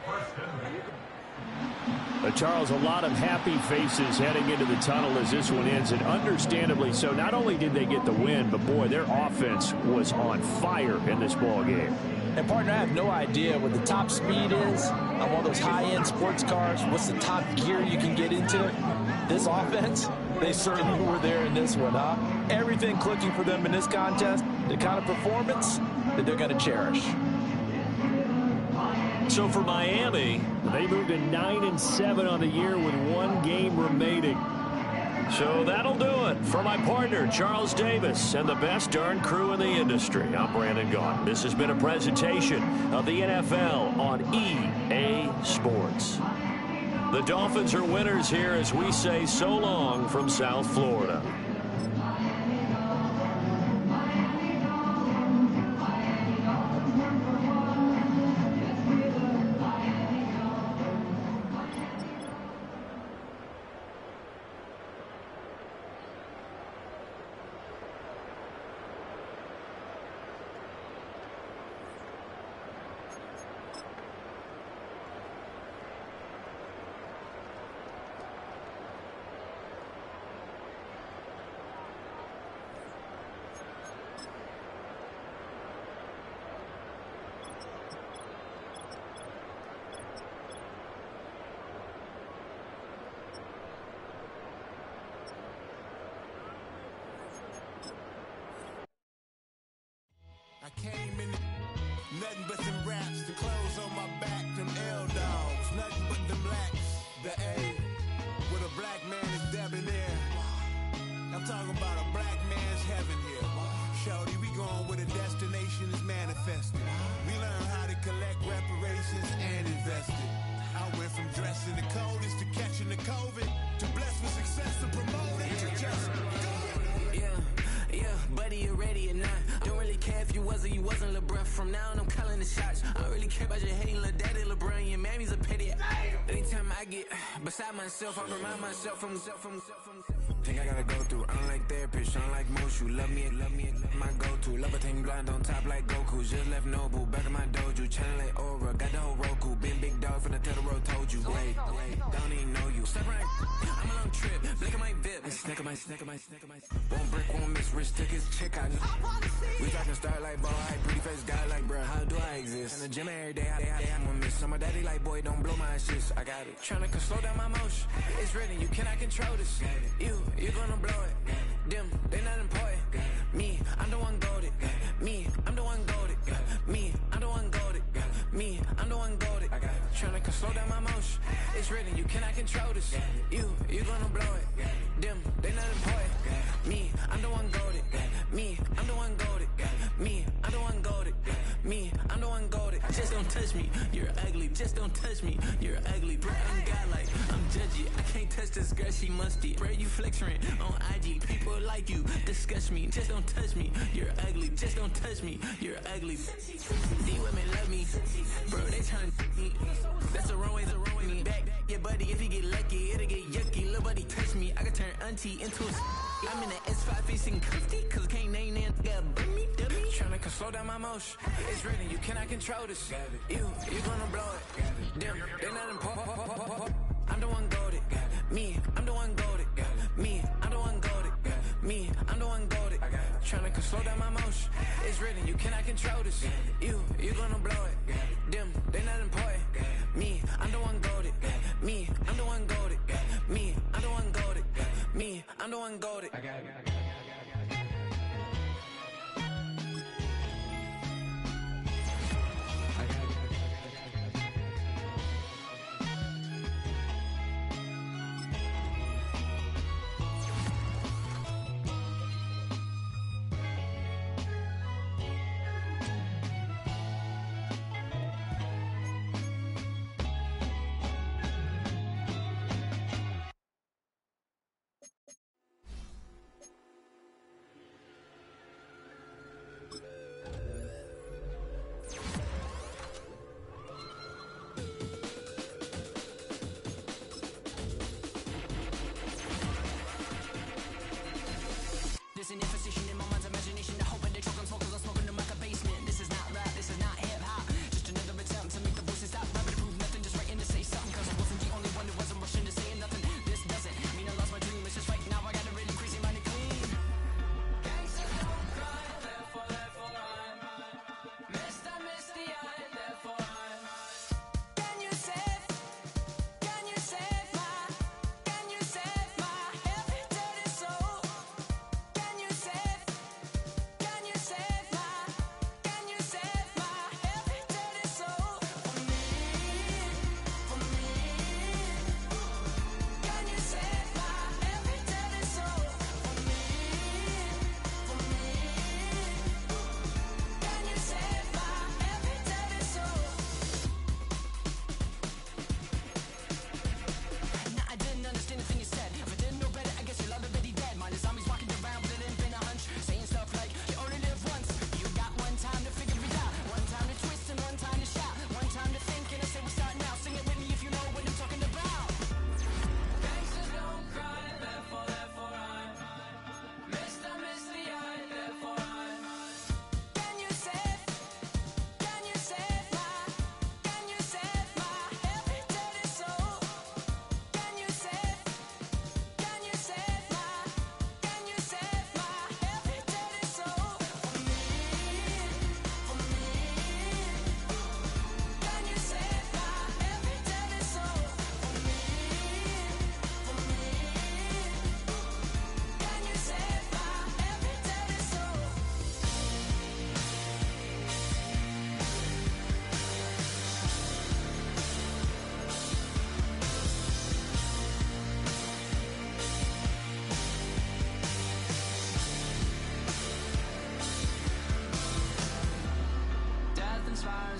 Charles, a lot of happy faces heading into the tunnel as this one ends, and understandably so. Not only did they get the win, but boy, their offense was on fire in this ball game. And partner, I have no idea what the top speed is on one of those high-end sports cars. What's the top gear you can get into? This offense, they certainly were there in this one, huh? Everything clicking for them in this contest, the kind of performance that they're going to cherish. So for Miami, they moved to 9-7 on the year with one game remaining. So that'll do it. For my partner, Charles Davis, and the best darn crew in the industry, I'm Brandon Gaughan. This has been a presentation of the NFL on EA Sports. The Dolphins are winners here as we say so long from South Florida. came in, nothing but them raps, the clothes on my back, them L-dogs, nothing but them lacks, the A, with a black man is debonair. I'm talking about a black man's heaven here. Shorty, we going where the destination is manifested. We learn how to collect reparations and invest it. I went from dressing the coldest to catching the COVID, to blessed with success and promoted to just go. Yeah, buddy, you ready or not? Don't really care if you was or you wasn't LeBron. From now on, I'm calling the shots. I don't really care about your hating little daddy LeBron. Your mammy's a pity. Anytime I get beside myself, I remind myself from. Think I gotta go through. I don't like therapists, I don't like most. You love me, my go-to. Love a thing blind on top like Goku. Just left Nobu, back in my dojo. Channel like Aura, got the whole Roku. Been big dog from the Tether Road, told you. Wait, don't even know you. Step right, I'm a long trip. Look at my VIP. Snack of my. One brick, one miss. Rich tickets, check out. We talking start like ball, high, pretty face guy like, bruh, how do I exist? In the gym every day, I'm gonna miss. So my daddy like, boy, don't blow my assist. I got it. Tryna slow down my motion. It's written, you cannot control this. You gonna blow it. Them, they not important. Me, I'm the one golded. Me, I'm the one golded. Me, I'm the one golded. Me, I'm the one golded. I got it. Tryna slow down my motion. It's written, you cannot control this. You gonna blow it. Them, they not important. Me, I'm the one golded. Me, I'm the one golded. Me, I'm the one golded. Me, I'm the one golded. Just don't touch me, you're ugly. Just don't touch me, you're ugly. Bro, I'm godlike, I'm judgy. I can't touch this girl, she musty. Bro, you flexing on IG. People like you disgust me. Just don't touch me, you're ugly. Just don't touch me, you're ugly. These women love me, bro, they trying to me. That's the wrong way, back your buddy, if he get lucky, it'll get yucky. Little buddy touch me, I can turn auntie into a I'm in the S5 facing comfy, cause can't name that got burn me, dummy. Tryna slow down my motion. It's written, you cannot control this. You gonna blow it. Them, they not important. I'm the one golded. Me, I'm the one golded. Me, I'm the one golded. Me, I'm the one golded. Tryna slow down my motion. It's written, you cannot control this. You gonna blow it. Them, they not important. Me, I'm the one golded. Me, I'm the one golded. Me, I'm the one golded. Me, I'm the one golded.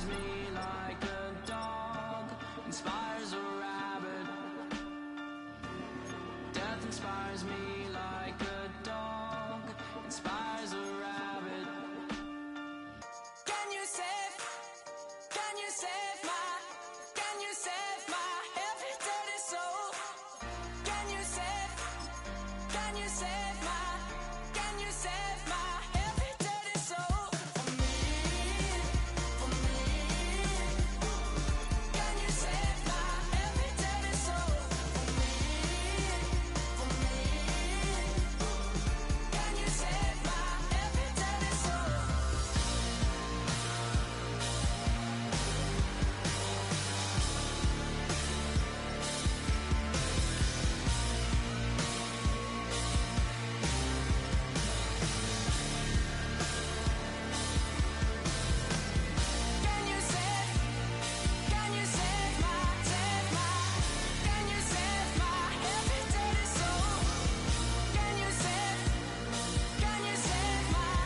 inspires me like a dog inspires a rabbit. Death inspires me like a dog inspires a rabbit. Can you save my every dirty soul? Can you save my every dirty soul? For me. Can you save my every dirty soul? For me. Can you save my every dirty soul? Can you save my, can you save my every dirty soul? Can you save my,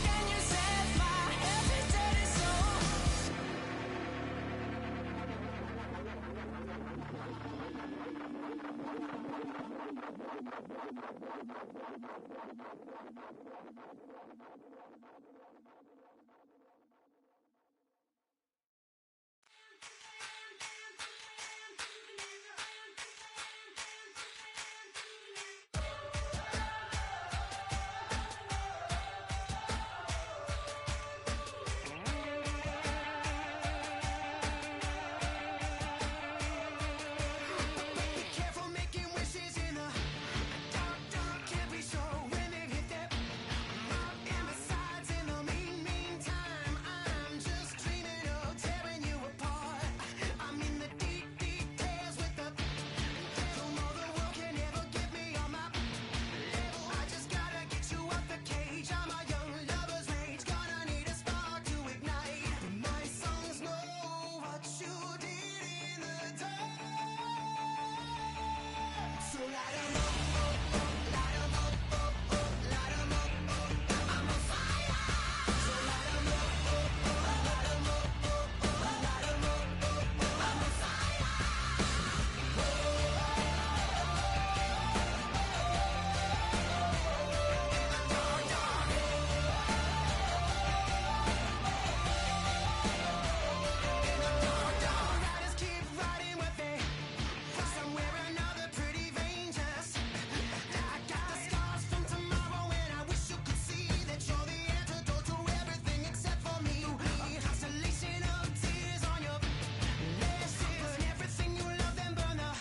can you save my every dirty soul? Be careful making wishes in a dark, dark, can't be sure when it hit that. Up and besides, in the meantime, I'm just dreaming of tearing you apart. I'm in the deep, deep tears with the devil. No, the world can never get me on my level. I just gotta get you out the cage. I'm a young lover's rage, gonna need a spark to ignite. My songs know what you did in the dark. So light 'em up, light 'em up, light 'em up, I'm on fire. So light 'em up, light 'em up, light 'em up, I'm on fire. Riders keep riding with me. Somewhere another pretty vein just. I got the scars from tomorrow, and I wish you could see that you're the antidote to everything except for me. A constellation of tears on your lashes. Burn everything you love, then burn the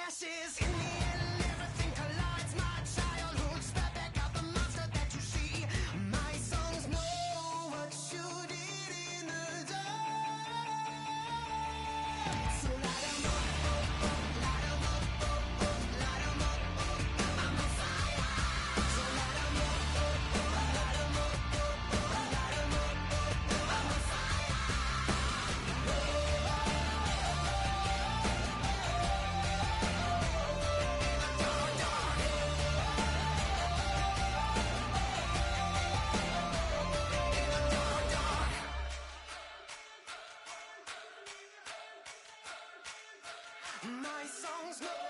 ashes. In the end, everything collides. My childhood spat back out the monster that you see. My songs know what you did in the dark. So light 'em up, light 'em up, light 'em up, I'm on fire. So light 'em up, light 'em up, light 'em up, I'm on fire. My songs know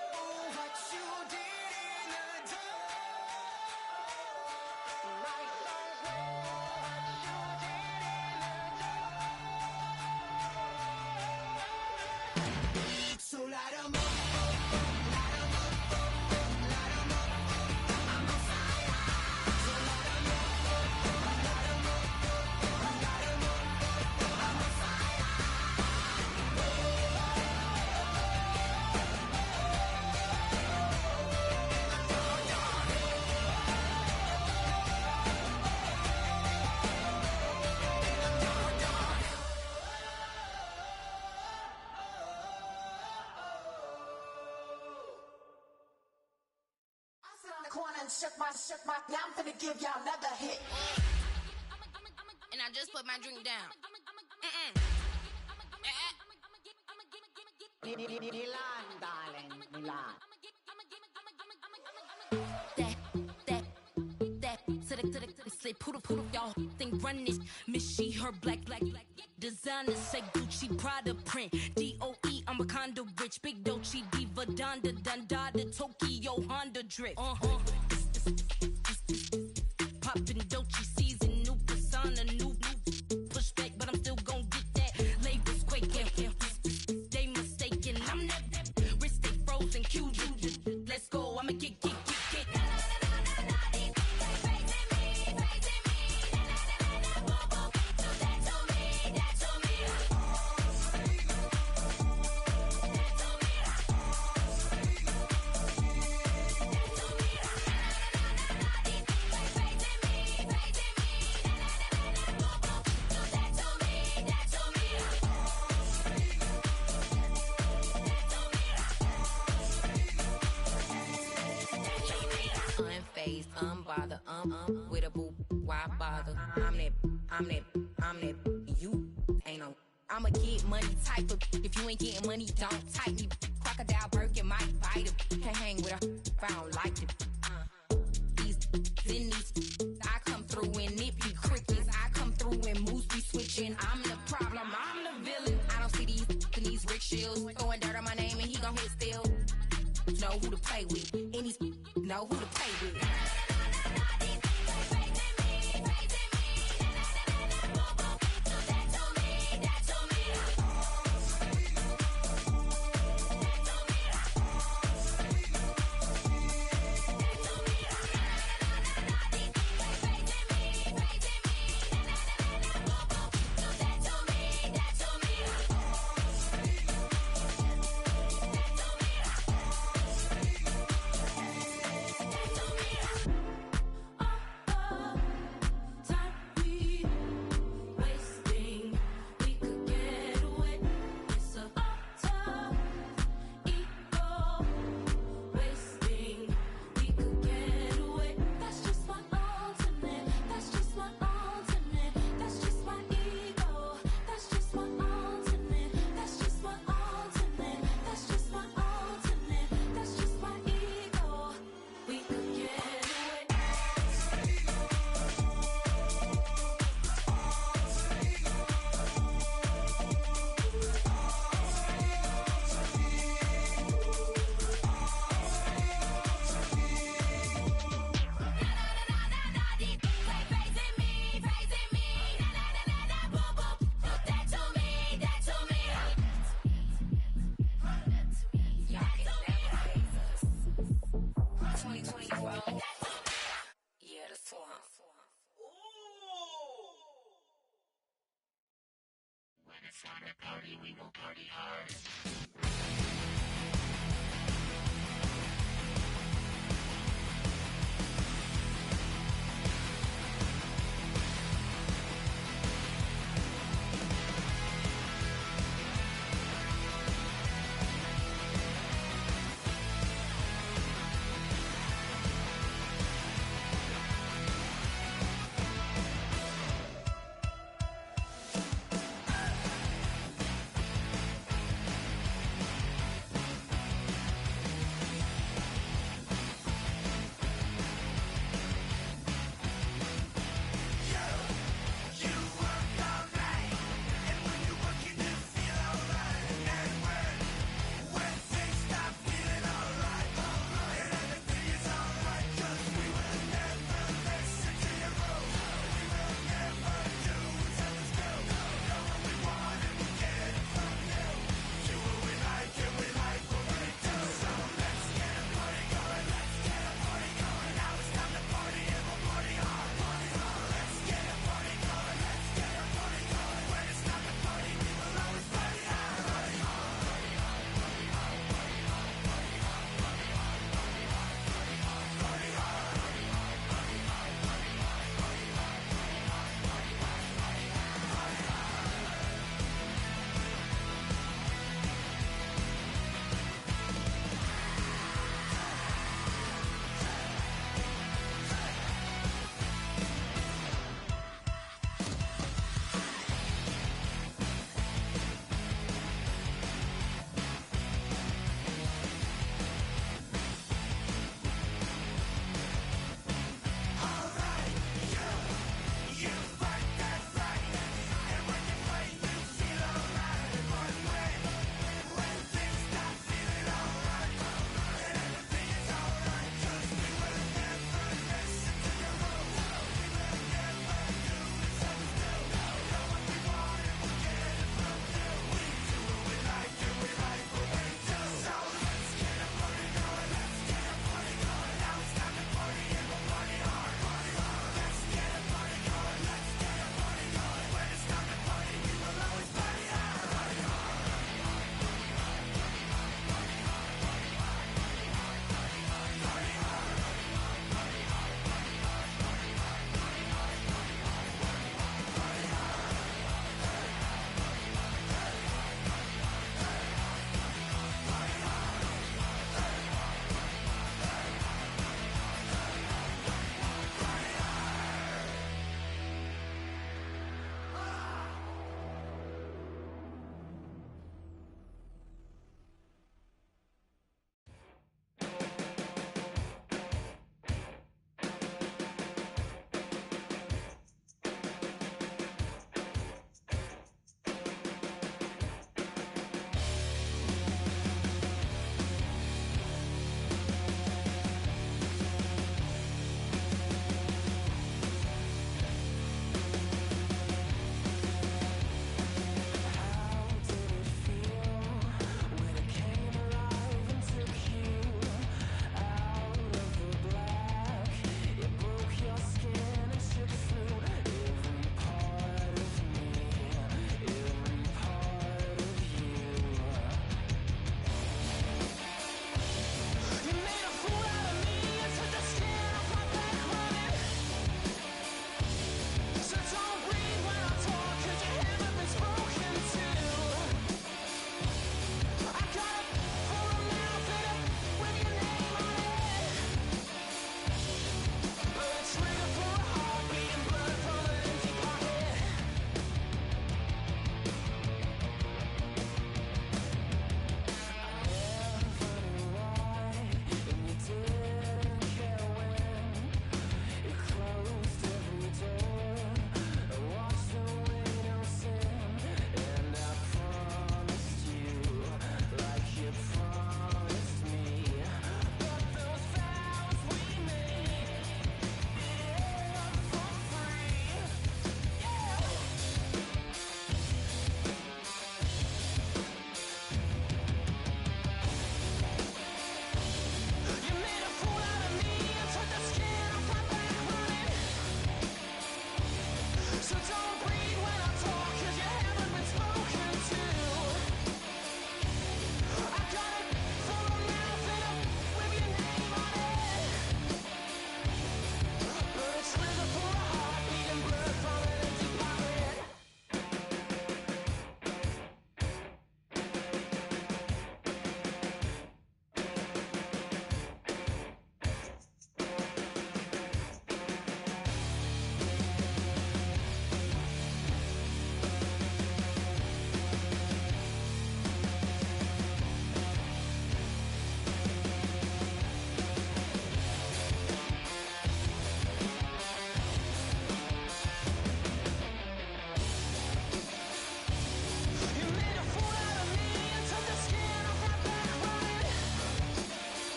what you did in the dark. My songs know what you did in the dark. So light 'em up, light 'em up, light 'em up, I'm on fire. So light 'em up, light 'em up, light 'em up, I'm on fire. Corner and shook my, now I'm finna give y'all another hit. And I just put my drink down. Milan, darling, Milan. That, to the say poodle, y'all think run this. Miss she, her black. Designer say Gucci, Prada print. DOE, I'm a condo rich. Big Dolce, Diva, Donda, Tokyo, Honda drip. Poppin' Dolce season, new persona, new pushback, but I'm still gon' get that. Labels quaking, they mistaken. I'm that wrist stay frozen, Q. Let's go, I'ma get. Unbothered, with a boo, why bother? I'm that, you ain't no. I'ma get money type of, if you ain't getting money, don't type me. Crocodile Birkin might bite him. Can't hang with her if I don't like them. These, I come through and nip you crickets. I come through and moves be switching. I'm the problem, I'm the villain. I don't see these rickshaws throwing dirt on my name and he gon' hit still. Know who to play with, and these know who to play with.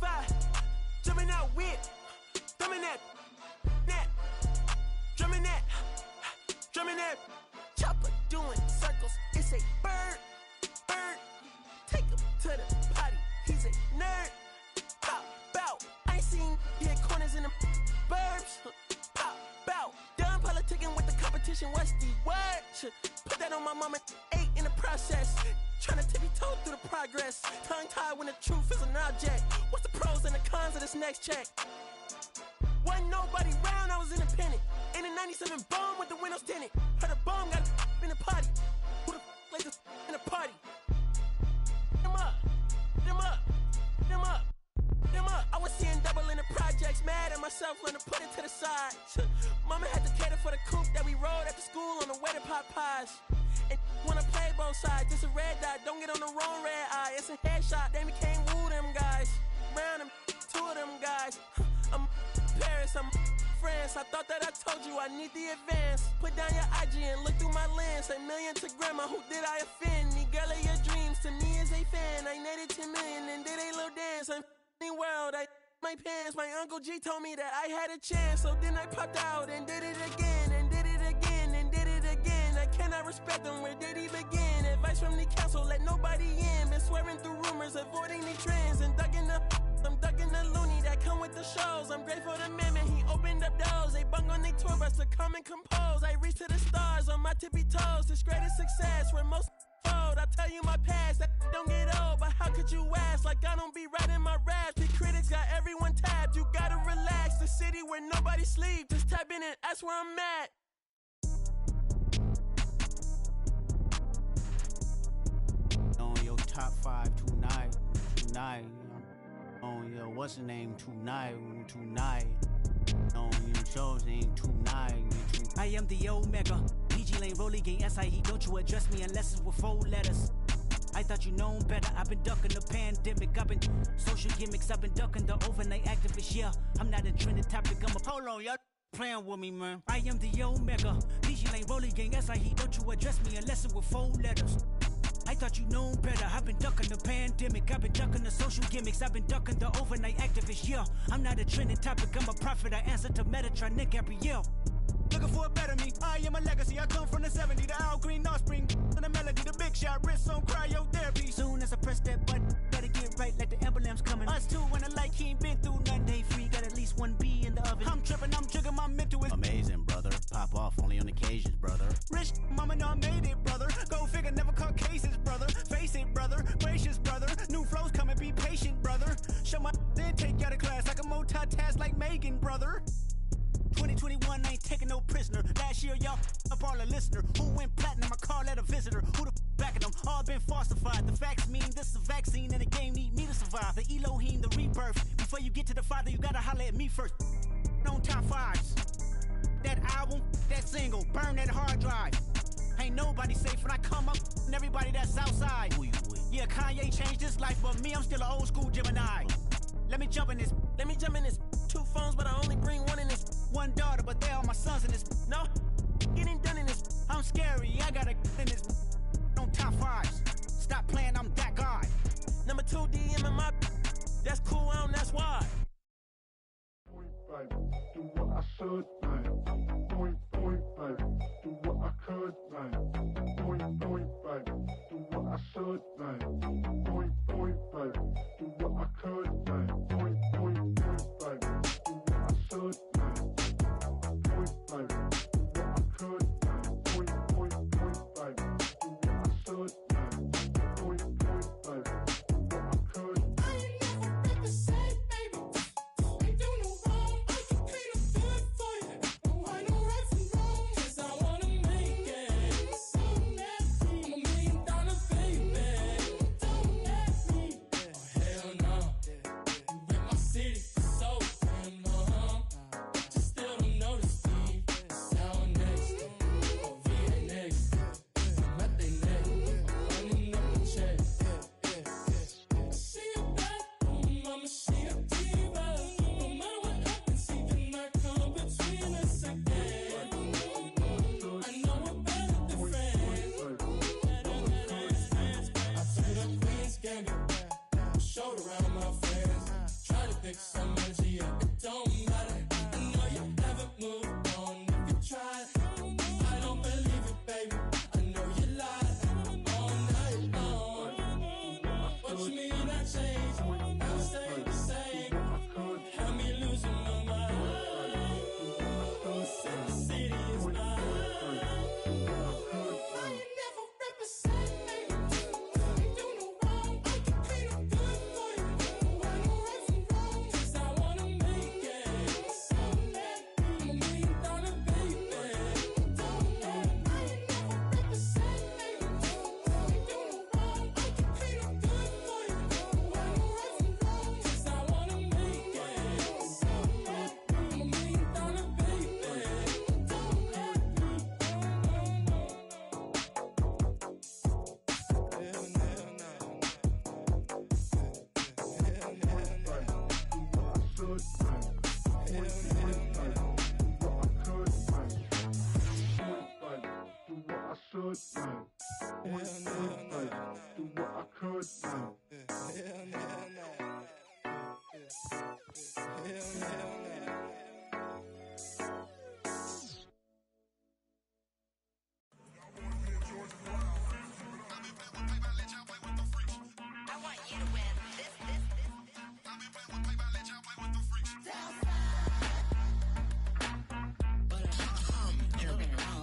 5, jumping out with, thumbing that, drumming that, chopper doing circles. It's a bird, take him to the potty. He's a nerd, pop out. I ain't seen hit corners in the burbs, pop out. Done politicking with the competition. What's the word? Put that on my mama. 8 in the process. Trying to tippy-toe through the progress. Tongue-tied when the truth is an object. What's the pros and the cons of this next check? Wasn't nobody round, I was independent. In a 97 bomb with the windows tinted. Heard a bomb got in the party. Who the like this in the party? Them up. I was seeing double in the projects. Mad at myself when I put it to the side. Mama had to cater for the coupe that we rode after school on the way to Popeyes. And wanna play both sides. This a red dot, don't get on the wrong red eye. It's a headshot, they became woo them guys. Round them, 2 of them guys. I'm Paris, I'm France. I thought that I told you I need the advance. Put down your IG and look through my lens. A million to grandma, who did I offend? The girl of your dreams to me is a fan. I netted 10 million and did a little dance. I'm f***ing world, I my pants. My Uncle G told me that I had a chance. So then I popped out and did it again. And did it again and did it again. I cannot respect him, where did he begin? Advice from the council, let nobody in. Been swearing through rumors, avoiding the trends. And I'm ducking the loony that come with the shows. I'm grateful to Mammon, he opened up doors. They bung on their tour bus to come and compose. I reach to the stars on my tippy toes. This greatest success where most fold. I tell you my past, that don't get old. But how could you ask? Like I don't be writing my raps. The critics got everyone tapped. You gotta relax. The city where nobody sleeps. Just tap in and that's where I'm at. On your top 5 tonight. On your what's the name tonight. On your show's name tonight. I am the Omega. PG Lane Rolly Gang SIE. Don't you address me unless it's with 4 letters. I thought you known better. I've been ducking the pandemic. I've been social gimmicks. I've been ducking the overnight activists. Yeah, I'm not a trending topic. I'm a hold on, y'all playing with me, man. I am the Omega. PG Lane Rolly Gang SIE. Don't you address me unless it's with 4 letters. I thought you known better. I've been ducking the pandemic. I've been ducking the social gimmicks. I've been ducking the overnight activists. Yeah, I'm not a trending topic. I'm a prophet. I answer to Metatron, Nick Gabrielle. Looking for a better me. I am a legacy. I come from the 70s. The Al Green offspring. The melody, the big shot. Wrist on cryotherapy. Soon as I press that button, better get right like the emblem's coming. Us two when I like he ain't been through nothing. Day free, got at least 1 B in the oven. I'm tripping, I'm jigging, my mental is amazing, brother. Pop off only on occasions, brother. Rich mama know I made it, brother. Go figure, never caught cases, brother. Face it, brother. Gracious, brother. New flows coming, be patient, brother. Show my then take you out of class like a multitask like Megan, brother. 2021 ain't taking no prisoner. Last year, y'all up all a listener. Who went platinum? I call that a visitor. Who the back of them? All been falsified. The facts mean this is a vaccine and the game need me to survive. The Elohim, the rebirth. Before you get to the Father, you gotta holler at me first. On top 5s. That album, that single, burn that hard drive. Ain't nobody safe when I come up and everybody that's outside. Who you with? Yeah, Kanye changed his life, but me, I'm still an old school Gemini. Let me jump in this. 2 phones, but I only bring 1 in this. 1 daughter, but they all my sons in this. No, getting done in this. I'm scary, I gotta in this. On top 5s. Stop playing, I'm that guy. Number 2 DM in my. That's cool, that's why. Point, baby, do what I should, man. Point, baby, do what I could, man. Point, baby, do what I should, man. Point, baby, do what I could, man. Point, baby, do what I should, man. Point, baby, do what I could, man. Point, baby, do what I should, man. Point, baby, do what I could. I ain't never been the same, baby. Ain't do no wrong, I can clean up good for you. Touch me and I change. I'll stay the same. Have me losing my mind. The city is mine. Why you never represent me? You do no wrong. I can be the good for you. Why no right from wrong? 'Cause I wanna make it. Someday, I'm $1 million baby. Don't know why you never represent me. You do no wrong. I can be the good for you. Why no right from wrong? 'Cause I wanna make it. Someday, I'm $1 million baby. Don't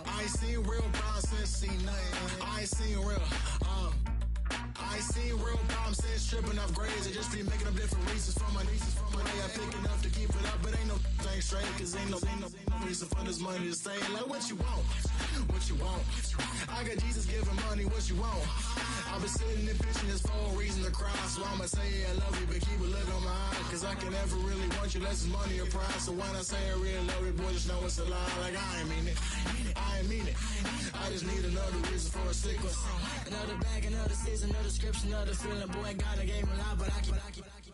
I ain't seen real problems since seen nothing. I ain't seen real, I ain't seen real problems since tripping off grades. I just be making up different reasons for my nieces. For my day, I pick enough to keep it up, but ain't no thing straight. Cause ain't no reason for this money to stay. Like what you want, what you want. I got Jesus giving money, what you want. I've been sitting and pitching this for a reason to cry. So I'ma say I love you, but keep a look on my eye. Cause I can never really want you unless it's money or prize. So when I say I really love you, boy, just know it's a lie. Like I ain't mean it, I ain't mean it. I just need another reason for a sequence. Another bag, another season, another description, another feeling. Boy, got a game a lot, but I keep.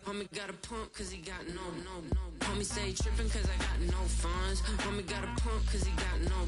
Homie got a pump cause he got no. Homie stay tripping cause I got no funds. Homie got a pump cause he got no.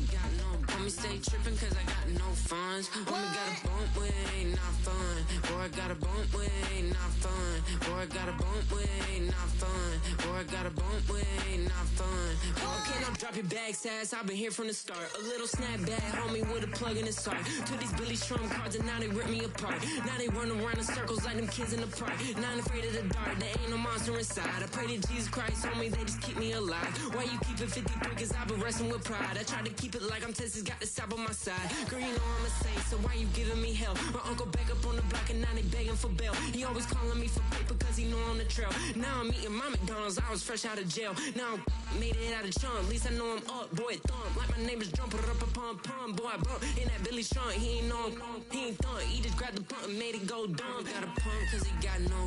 Homie stay tripping cause I got no funds. Homie got a bump with ain't not fun. Boy, I got a bump with ain't not fun. Boy, I got a bump with ain't not fun. Boy, I got a bump with ain't not fun. Boy, can I drop your bag, sass? I've been here from the start. A little snapback, homie with a plug in his heart. Took these Billy Trump cards and now they rip me apart. Now they run around in circles like them kids in the park. Now I'm afraid of the dark. There ain't no monster inside. I pray to Jesus Christ, homie, they just keep me alive. Why you keep it 53? Cause I've been wrestling with pride. I try to keep it like I'm Texas, got the South on my side. Girl, you know I'm a saint, so why you giving me hell? My uncle back up on the block and now they begging for bail. He always calling me for paper cause he know I'm the trail. Now I'm eating my McDonald's, I was fresh out of jail. Now I made it out of chunk, at least I know I'm up. Boy, thump, like my name is Jumper up a pump. Boy, I bump in that Billy Trump, he ain't know he ain't thump. He just grabbed the pump and made it go dumb. Got a pump cause he got no.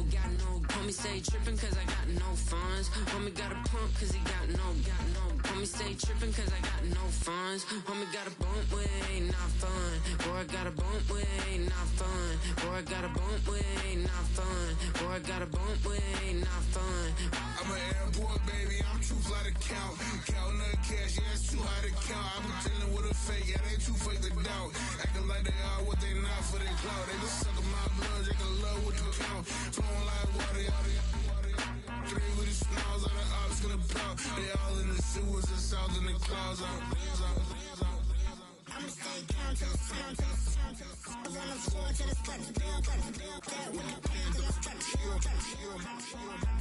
Homie stay tripping cause I got no funds. Homie got a pump cause he got no. Homie stay tripping cause I got no funds. Homie got a bump with ain't not fun. Boy, I got a bump with ain't not fun. Boy, I got a bump with ain't not fun. Boy, I got a bump with ain't not fun. I'm an airport baby, I'm too fly to count. Counting the cash, yeah, it's too high to count. I've been dealing with a fake, yeah, they too fake to doubt. Acting like they are what they not for their clout. They just sucking my blood, they can love what you count. Flowing like water, three with the smiles on the ops gonna pop. They all in the sewers and south in the clouds. I'ma stay down to the sound, to the sound, to the sound. On the floor to the steps, build up, with the plans on the steps,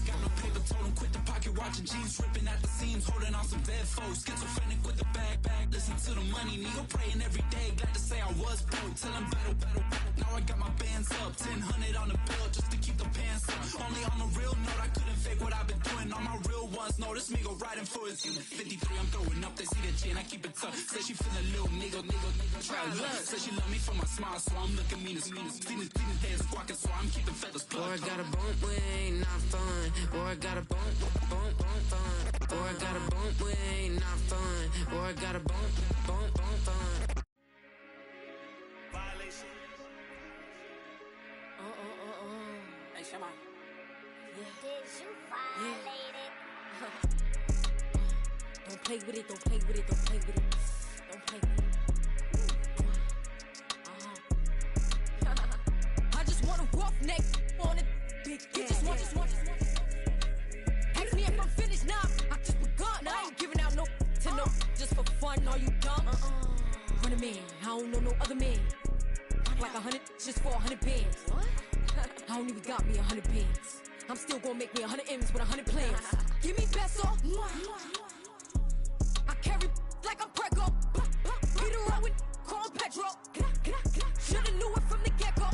got no paper, told him quit the pocket watching jeans, ripping at the seams, holding on some dead foes. Schizophrenic with the bag, listen to the money, nigga praying every day. Glad to say I was broke, tell him battle. Now I got my bands up, 1000 on the bill just to keep the pants up. Only on the real note, I couldn't fake what I've been doing. All my real ones know this nigga riding for his 53, I'm throwing up, they see the chin, I keep it tough. Say she feeling little nigga, try to look. Say she love me for my smile, so I'm looking mean as Seen his hands squawking, so I'm keeping feathers plucked. Boy, I got a bump with ain't not fun. Boy, I got a bump fun. Boy, I got a bump with ain't not fun. Boy, I got a bump fun. Violation. Hey, Shama. Did you violate it? Don't play with it, don't play with it, don't play with it. Don't play with it. I just want a rough neck on it. Big you just want. Ask me if I'm finished now. I just begun. I ain't giving out no to no. Just for fun, are you dumb? Run a man, I don't know no other man. Like 100 just for 100 bands. What? I don't even got me 100 bands. I'm still gonna make me 100 M's with 100 plans. Give me peso. I carry like I'm Prego. Beat around with call Pedro. Shoulda knew it from the get-go.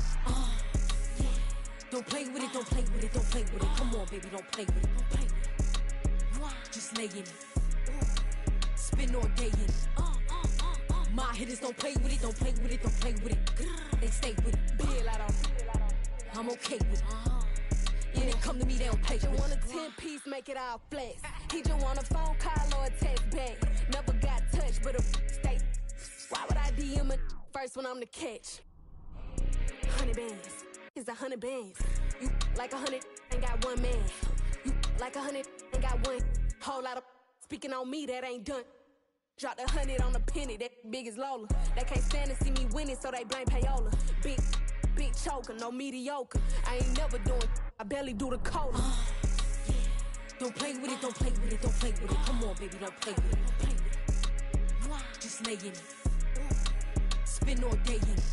Don't play with it, don't play with it, don't play with it. Come on, baby, don't play with it, don't play with it. Just lay in it. Spin all day in it. My hitters don't play with it, don't play with it, don't play with it. They stay with it. I'm okay with it. Yeah, they come to me, they don't pay for it. You want a 10-piece, make it all flex. He just want a phone call or a text back. Never got touched, but a stay. Why would I DM it first when I'm the catch? 100 bands. Is 100 bands. You like 100 ain't got one man. You like 100 ain't got one. Whole lot of speaking on me that ain't done. Dropped 100 on a penny, that big as Lola. They can't stand to see me winning, so they blame payola. Big choker, no mediocre. I ain't never doing, I barely do the cola. Don't play with it, don't play with it, don't play with it. Come on, baby, don't play with it, don't play with it. Just lay in it. Spin all day in it.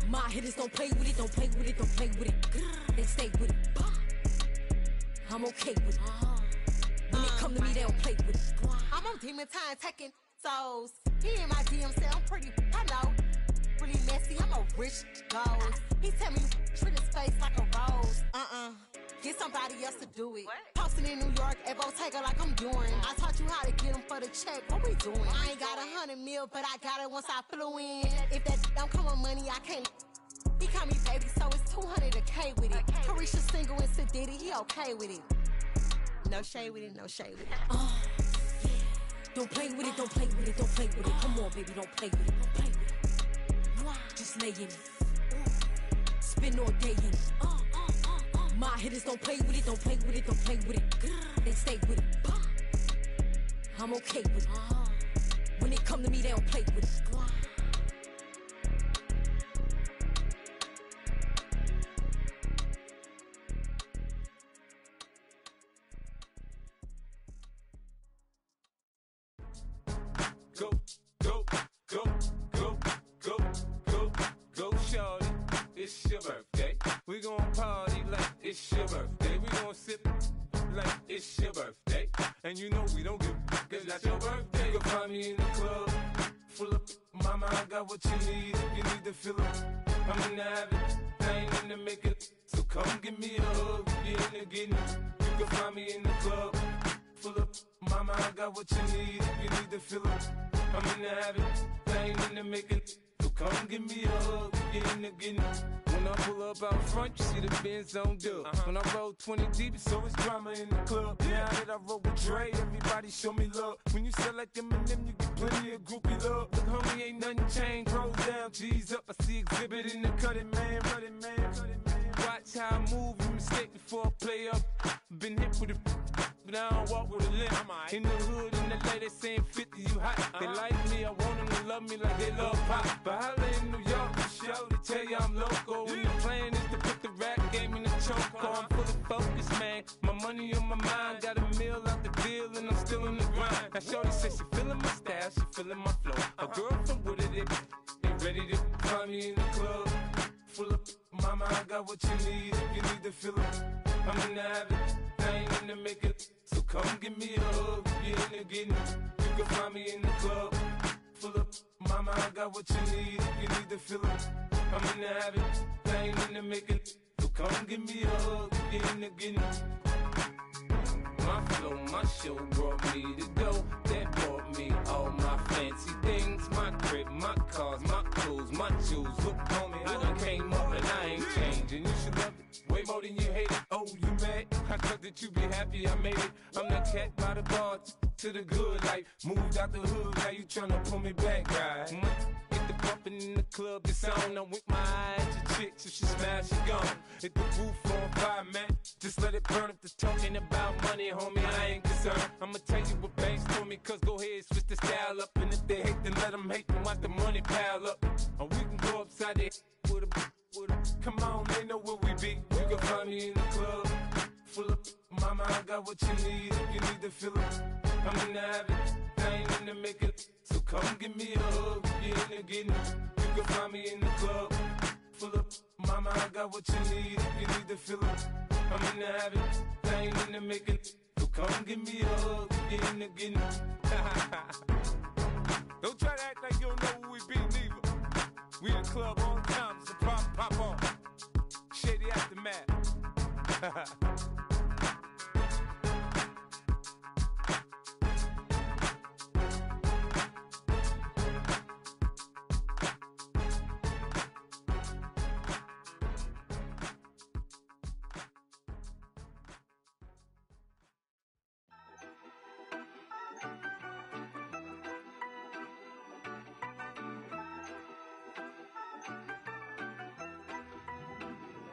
My hitters don't play with it, don't play with it, don't play with it. They stay with it. I'm okay with it. When they come to me, they don't play with it. I'm on demon time taking souls. He in my DM say I'm pretty, I know. Really messy, I'm a rich ghost. He tell me treat his face like a rose. Get somebody else to do it. Posting in New York at Bottega like I'm doing. I taught you how to get them for the check. What we doing? I ain't got 100 mil, but I got it once I flew in. If that don't come with money, I can't. He call me baby, so it's 200 a K with it. Carisha single and Sadiddy, he okay with it. No shade with it, no shade with it. Don't play with it, don't play with it, don't play with it. Come on, baby, don't play with it, don't play with it. Just lay in it. Spin all day in it. My hitters don't play with it, don't play with it, don't play with it. They stay with it. I'm okay with it. When they come to me, they don't play with it. Go, go, go, go, go, go, go, shorty. It's your birthday. We gon' party like it's your birthday. We gon' sip like it's your birthday. And you know we don't give a cause that's your birthday. You can find me in the club, full of mama, I got what you need. If you need to fill up, I'm in the habit, I ain't in the make it. So come give me a hug, get in the getting. You can find me in the club, full of mama, I got what you need. If you need to fill up, I'm in the habit, I ain't in the make it. So come give me a hug, get in the getting. When I pull up out front, you see the Benz on dub. When I roll 20 deep, it's always drama in the club. Now that I roll with Dre, everybody show me love. When you sell like Eminem, you get plenty of groupie love. Look, homie, ain't nothing changed. Rolls down, G's up. I see exhibit in the cutting, man. Watch how I move, you mistake before I play up. Been hit with a but I don't walk with a limp. In the hood, in the lady saying 50, you hot. They like me, I want them to love me like they love pop. But holla in New York, the show to tell you I'm local. And the plan is to put the rap game in the choke. I'm fully focused, man. My money on my mind, got a meal out the deal, and I'm still in the grind. Now shorty says she feeling my style, she feeling my flow. A girl from Wooded, they ready to find me in the club. Full of mama, I got what you need. If you need to fill up, I'm in the habit, I ain't in the make it. So come give me a hug, get in the getting. You can find me in the club, full of mama, I got what you need. If you need to fill up, I'm in the habit, I ain't in the make it. So come give me a hug, get in the getting. My flow, my show brought me to go. That brought me all my fancy things. My crib, my cars, my clothes, my shoes. Look, homie, I done came up and I ain't changing. You should love it way more than you hate it. Oh, you mad? I thought that you be happy I made it. I'm that cat by the bar to the good life. Moved out the hood, now you tryna pull me back, right? Hit the bumpin' in the club, it's on. I'm with my eyes to chicks, if she smash, she gone. Hit the roof on fire, man. Just let it burn if they're talking about money, homie, I ain't concerned. I'ma tell you what banks told me, cause go ahead, switch the style up. And if they hate, then let them hate, then watch the money pile up. Or we can go upside there with a come on, they know where we be. You can find me in the club, full of mama, I got what you need. If you need to fill up, I'm in the habit, I ain't in the make it. So come give me a hug, get in the getting. You can find me in the club, full of mama, I got what you need if you need to feel it. I'm in the having, I ain't in the making. So come give me a hug, get in the getting. Don't try to act like you don't know who we be, neither. We in the club all the time, so pop on. Shady Aftermath.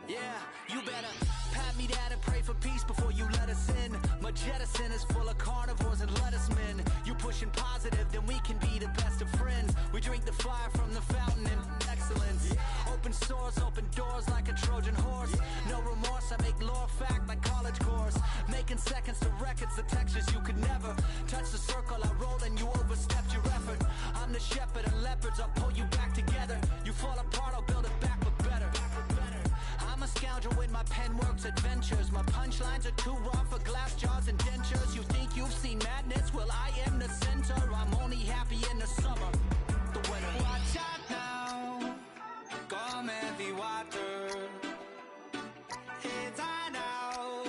Yeah, you better pat me down and pray for peace before you let us in. My jettison is full of carnivores and lettuce men. You pushing positive, then we can be the best of friends. We drink the fire from the fountain and excellence. Open sores, open doors like a Trojan horse. No remorse, I make lore fact like college course. Making seconds to records, the textures you could never touch the circle I rolled and you overstepped your effort. I'm the shepherd and leopards, I'll pull you back together. You fall apart, I'll build it back but better. I'm a scoundrel with my pen works adventures. My punchlines are too raw for glass jars and dentures. You think you've seen madness? Well, I am the center. I'm only happy in the summer. The winter. Watch out now. Come heavy water. It's high now.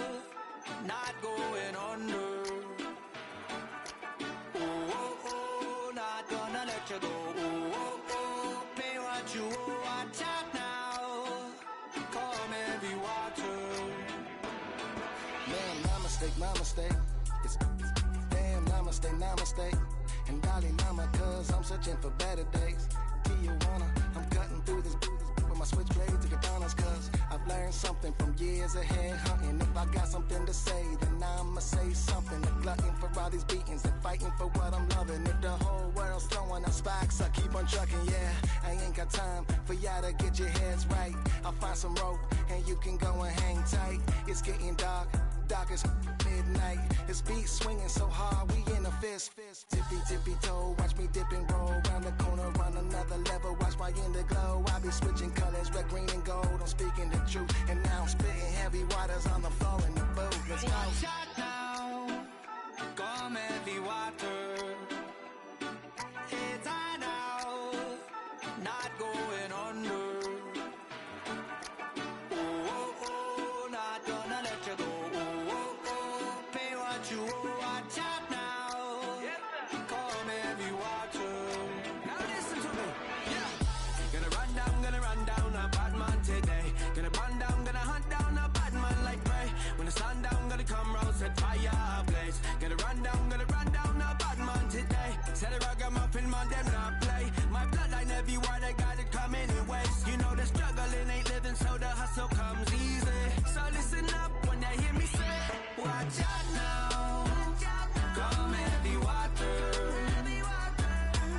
Not going under. Oh, oh, oh. Not gonna let you go. Oh, oh, oh. Pay what you owe. Watch out now. My mistake. It's damn namaste. And Dalai Lama, cause I'm searching for better days. Tijuana, I'm cutting through this with my switchblades and katanas, cause I've learned something from years ahead hunting. If I got something to say, then I'ma say something. I'm glutton for all these beatings and fighting for what I'm loving. If the whole world's throwing out sparks, I keep on trucking, yeah. I ain't got time for y'all to get your heads right. I'll find some rope and you can go and hang tight. It's getting dark as midnight. This beat swinging so hard, we in a fist. Tippy toe, watch me dip and roll. Round the corner, run another level, watch my glow. I be switching colors, red, green, and gold. I'm speaking the truth, and now I'm spitting heavy waters on the floor in the booth. Let's go. Watch out now, come heavy water. It's high now, not going under. Oh, oh, oh, not gonna let you go. You watch out now. Come heavy water. Now listen to me. Yeah. Gonna run down a bad man today. Gonna run down, gonna hunt down a bad man like prey. When the sun down, gonna come round, set fire ablaze. Gonna run down a bad man today. Said a ragamuffin man, them not play. My bloodline everywhere, they got it coming in waves. You know the struggling ain't living, so the hustle comes easy. So listen up when they hear me say, watch out now. Come heavy water.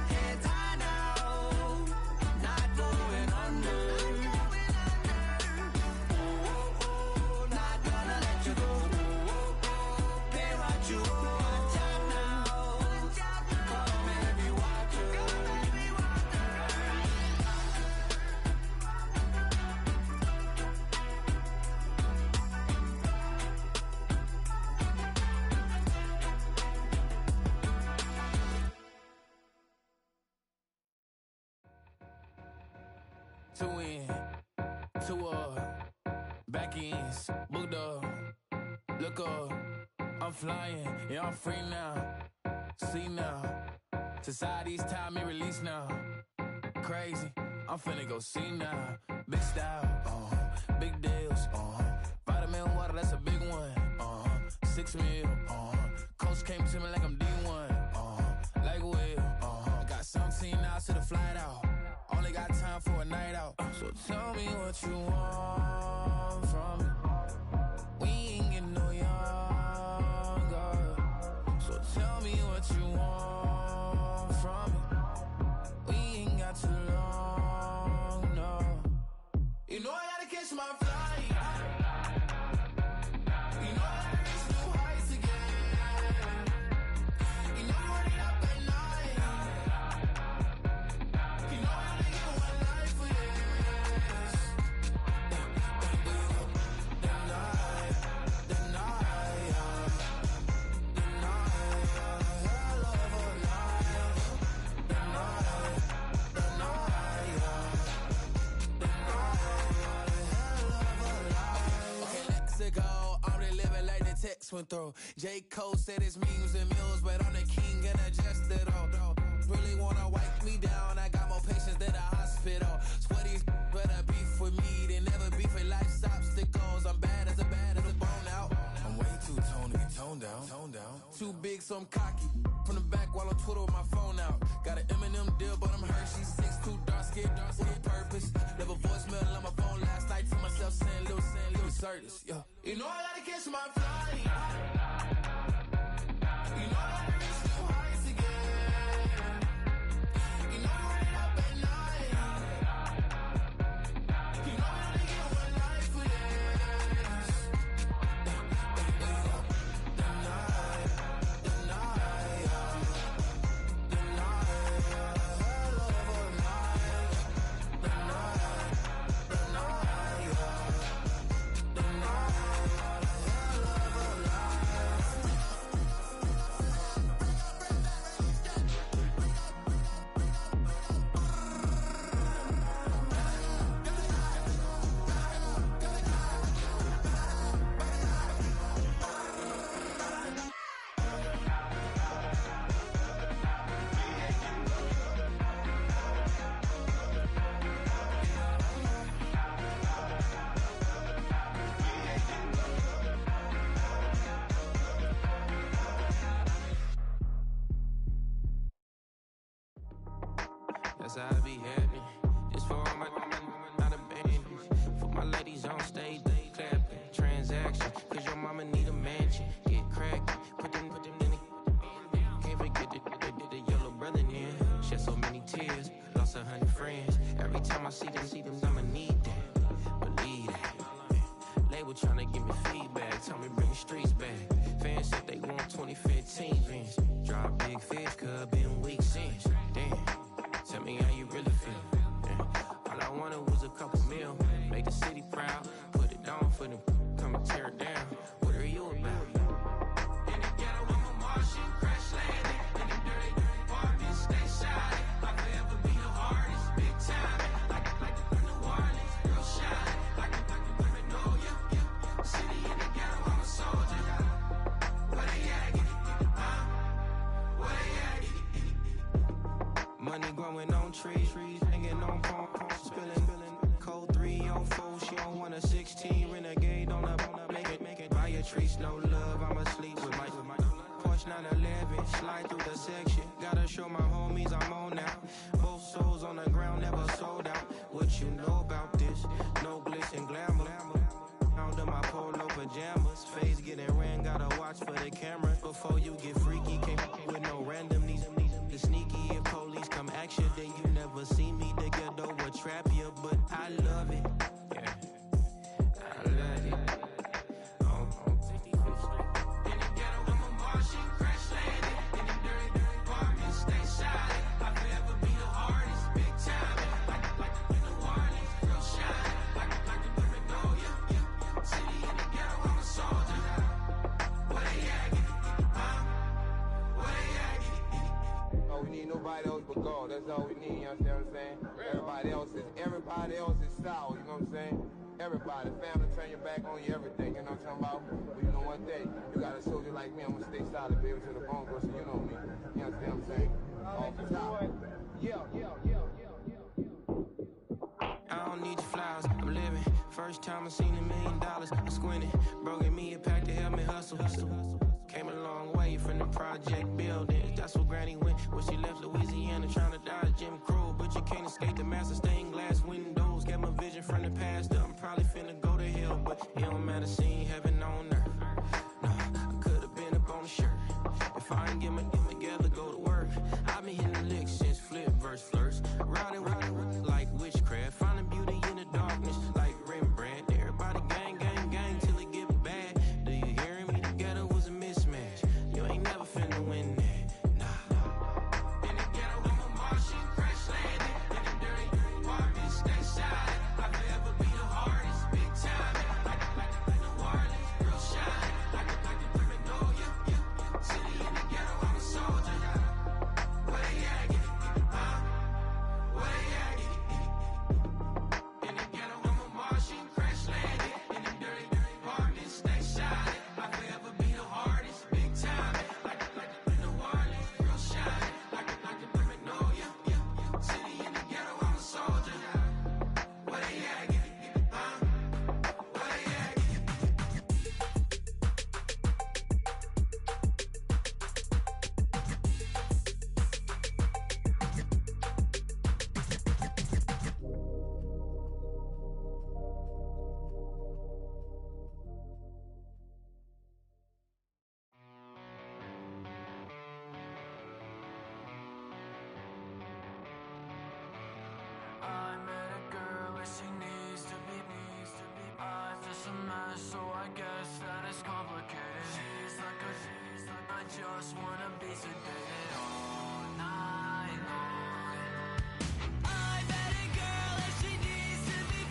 Heads high now, not going under. Oh, oh, oh, not gonna let you go. Oh, oh, oh, pay what you owe. Watch out now. Come heavy water. Two in, two up, back ends, booked up, look up, I'm flying, yeah I'm free now, see now, society's time me release now, crazy, I'm finna go see now, big style, big deals, vitamin water, that's a big one, 6 mil, coach came to me like I'm D1, like Will, I got 17 hours to the flight out. Only got time for a night out. So tell me what you want from me. We ain't getting no younger. So tell me what you want from me. We ain't got too long, no. You know I gotta catch my flight. You know I gotta reach new heights again. You know I'm running up at night. You know I gotta get one life for this. go. I'm the living like the text went through. J. Cole said it's memes and mills, but I'm the king and adjusted though. Really wanna wipe me down. I got more patience than a hospital. Sweaty's better beef with me than never beef with life's obstacles. I'm bad as a bone out. I'm way too toned to be toned down. Too big, so I'm cocky. From the back while on Twitter with my phone out. Got an Eminem deal, but I'm Hershey. 6'2", dark skin, with a purpose. Never voicemail on my phone last night to myself saying little Curtis. Yeah. You know I gotta catch my flight. You know I gotta reach new heights again. You know I'm running up at night. You know we only get one life for this. That's how I be happening. Just for all my not abandoned. For my ladies on stage, they clapping. Transaction, cause your mama need a mansion. Get cracked, put them in the. Can't forget the yellow brother in. Shed so many tears, lost 100 friends. Every time I see them, I'ma need that. Believe that. Label tryna give me feedback, tell me bring the streets back. Fans said they want 2015 Vince. Drop big fish, cuz been weeks since. Damn. Tell me how you really feel. Yeah. All I wanted was a couple mil. Make the city proud. Put it down for them. Come and tear it down. What are you about? In the ghetto, I'm a Martian. Crash landing. In the dirty apartment. Stay shy. I'll forever be the hardest. Big time. Like New Orleans. Real shy. Like women know you. City in the ghetto, I'm a soldier. Where they at? Where they at? Money growing on trees, hanging on palm, spilling, code 304, she don't want a 16, renegade on up, make it, buy a trees, no love, I'm asleep with my Porsche 911, slide through the section, gotta show my homies I'm on now, both souls on the ground, never sold out, what you know about this, no glitz and glamour, under my polo pajamas, face getting ran, gotta watch for the cameras, before you get freaky, can't with no random, these sneaky, if police come action, then you never see me, the ghetto will trap you, but I love it, yeah, I love it, in the ghetto, I'm a Martian, crash landing, in the dirty apartment, stay shy, I'll forever be the hardest, big time, like New Orleans, real shy, like the women know you, city in the ghetto, I'm a soldier, where they at, where they at, we need nobody else but God. That's all we need, you understand what I'm saying? Everybody else is sour, you know what I'm saying? Everybody, family, turn your back on you, everything, you know what I'm talking about? But you know one thing, you got a soldier like me, I'm gonna stay solid, baby, to the bone, so you know me. You understand what I'm saying? Off the top. I don't need your flowers, I'm living. First time I seen $1 million, I squinted. Broken me a pack to help me hustle. Came a long way from the project buildings. That's where Granny went when she left Louisiana, trying to dodge Jim Crow. But you can't escape the master stained glass windows. Got my vision from the past. I'm probably finna go to hell, but it don't matter, seeing heaven on earth. No, I could've been up on the shirt. If I ain't get my together, go to work. I've been hitting the licks since flip verse flirts. Riding like witchcraft, finding beauty in the darkness like Rembrandt. Everybody gang, gang, gang till it get bad. Do you hear me? Together was a mismatch. You ain't never finna win that. Nah. In the ghetto, I'm a Martian, crash landing. In the dirty apartment, stay shy. I'll forever be the hardest, big time. Like mess, so I guess that it's complicated. She's like I just wanna be sedated all night long. I met a girl and she needs to be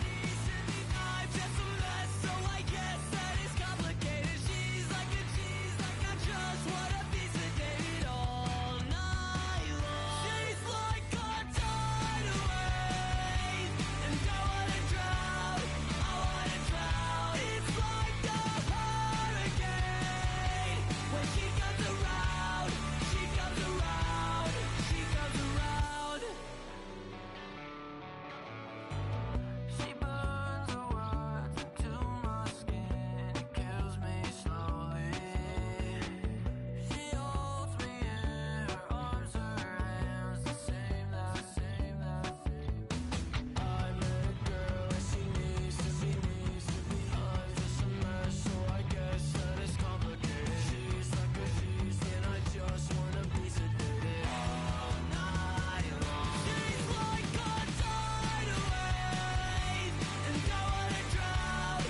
I'm just a mess, so I guess that it's complicated. She's like I just wanna be sedated all night long. She's like a tidal wave, and I wanna drown. It's like a hurricane. When she comes around, she comes around, she comes around. She burns her words into my skin, it kills me slowly. She holds me in her arms, her hands, the same. I met a girl and she needs to be I'm just a mess, so I guess that it's complicated. She's like and I just wanna be sedated all night long. She's like a tidal wave, and I wanna drown.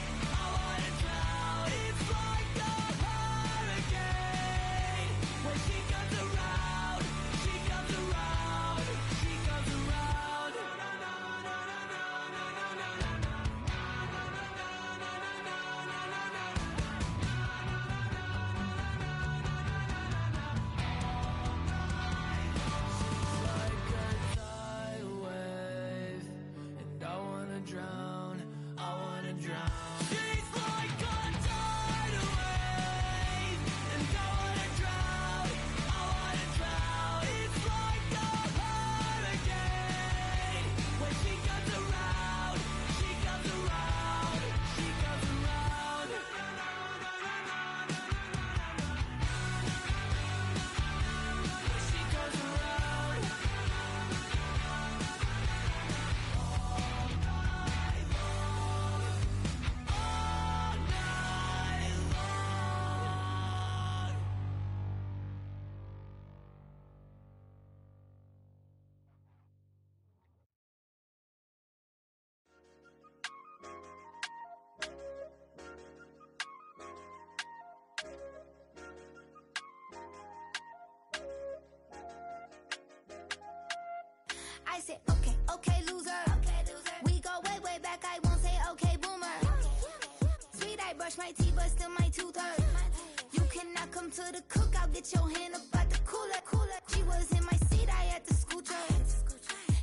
It's like a hurricane. When she comes around, she comes around, she comes around. Like a tidal wave, and I wanna drown, She's like a tidal wave, and I wanna drown, It's like a hurricane. When she comes around, she comes around, she comes around. She comes around. I said, okay, loser. We go way back, I won't say okay, boomer. Sweet, I brush my teeth, but still my tooth hurt. You cannot come to the cookout, get your hand up out the cooler. She was in my seat, I had to scoot her.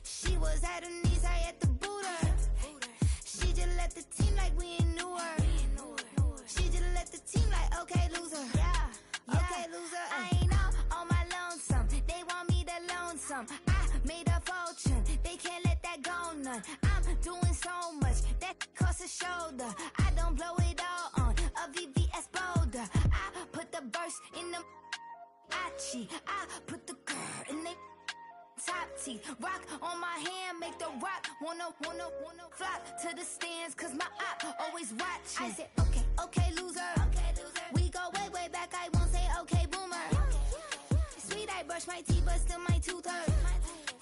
She was at her knees, I had to boot her. She just left the team like we ain't knew her. She just left the team like, okay, loser. Okay, loser. I ain't on my lonesome. They want me to loan some. I made a fortune. They can't let that go none. I'm doing so much that costs a shoulder. I don't blow it all on a VVS boulder. I put the verse in the Achi. I put the girl in the top teeth. Rock on my hand, make the rock wanna flop to the stands, cause my op always watching. I said, okay, loser. We go way back, I won't say okay, boomer. Sweet, I brush my teeth, but still my tooth hurt.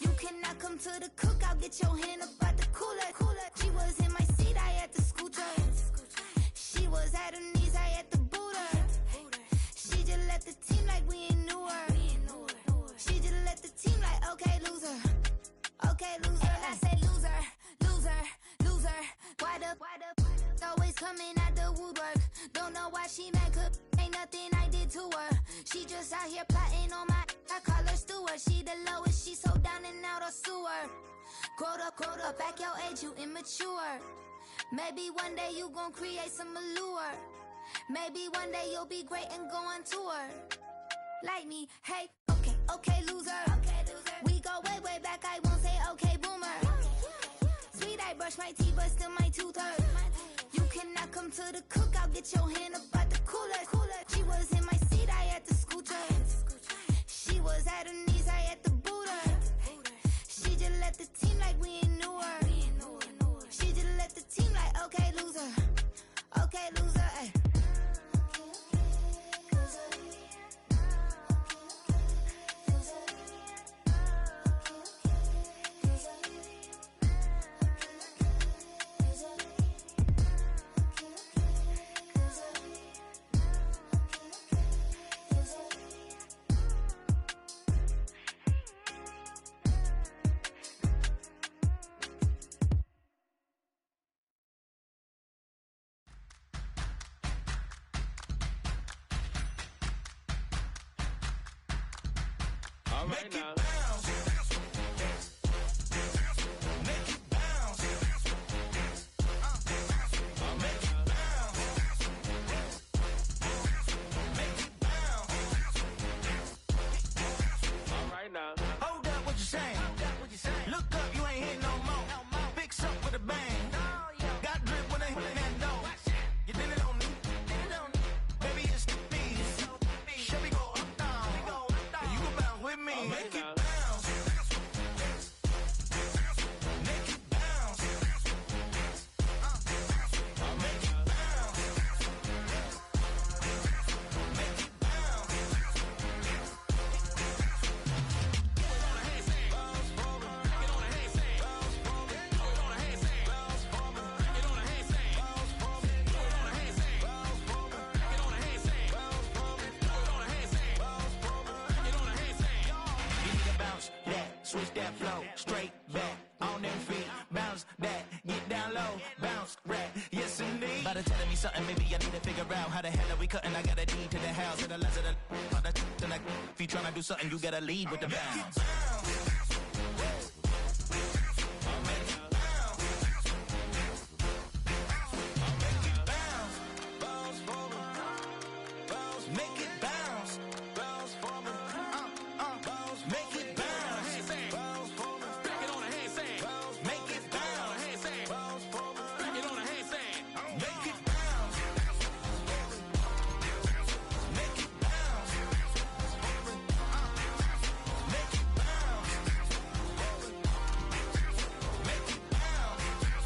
You cannot come to the cookout, get your hand up out the cooler. She was in my seat, I had to scoot her. She was at her knees, I had to boot her. She just left the team like we ain't knew her. She just left the team like, okay, loser. And I say loser. Why the always coming out the woodwork? Don't know why she mad, cause ain't nothing I did to her. She just out here plotting on my, I call her steward. She the lowest, she so down and out of sewer. Growed up, back your age, you immature. Maybe one day you gon' create some allure. Maybe one day you'll be great and go on tour. Like me, hey, okay, loser. We go way back, I won't say okay, boomer. Sweet, I brush my teeth, but still my tooth hurt. You cannot come to the cookout, get your hand up out the cooler. She was in my seat, I had to scoot her. She was at her knees, I had to boot her. She just left the team like we ain't knew her. She just left the team like, okay, loser. Ay. Make it bounce. Make it bounce. Make it bounce. Make it bounce. All right now. Hold up, what you saying? Look up, you ain't hitting no more. Fix up with a bang. Got drip when they hit that door. You did it on me. Baby, it's me. Should we go up down? And you go bounce with me. Make it bounce. Make it bounce. Make it bounce. Make it bounce. Switch that flow, straight back, on them feet, bounce that, get down low, bounce, rap, yes indeed. By the telling me something, maybe I need to figure out how the hell are we cutting. I got a deed to the house, to the less of the, if you tryna do something, you gotta lead with the bounce.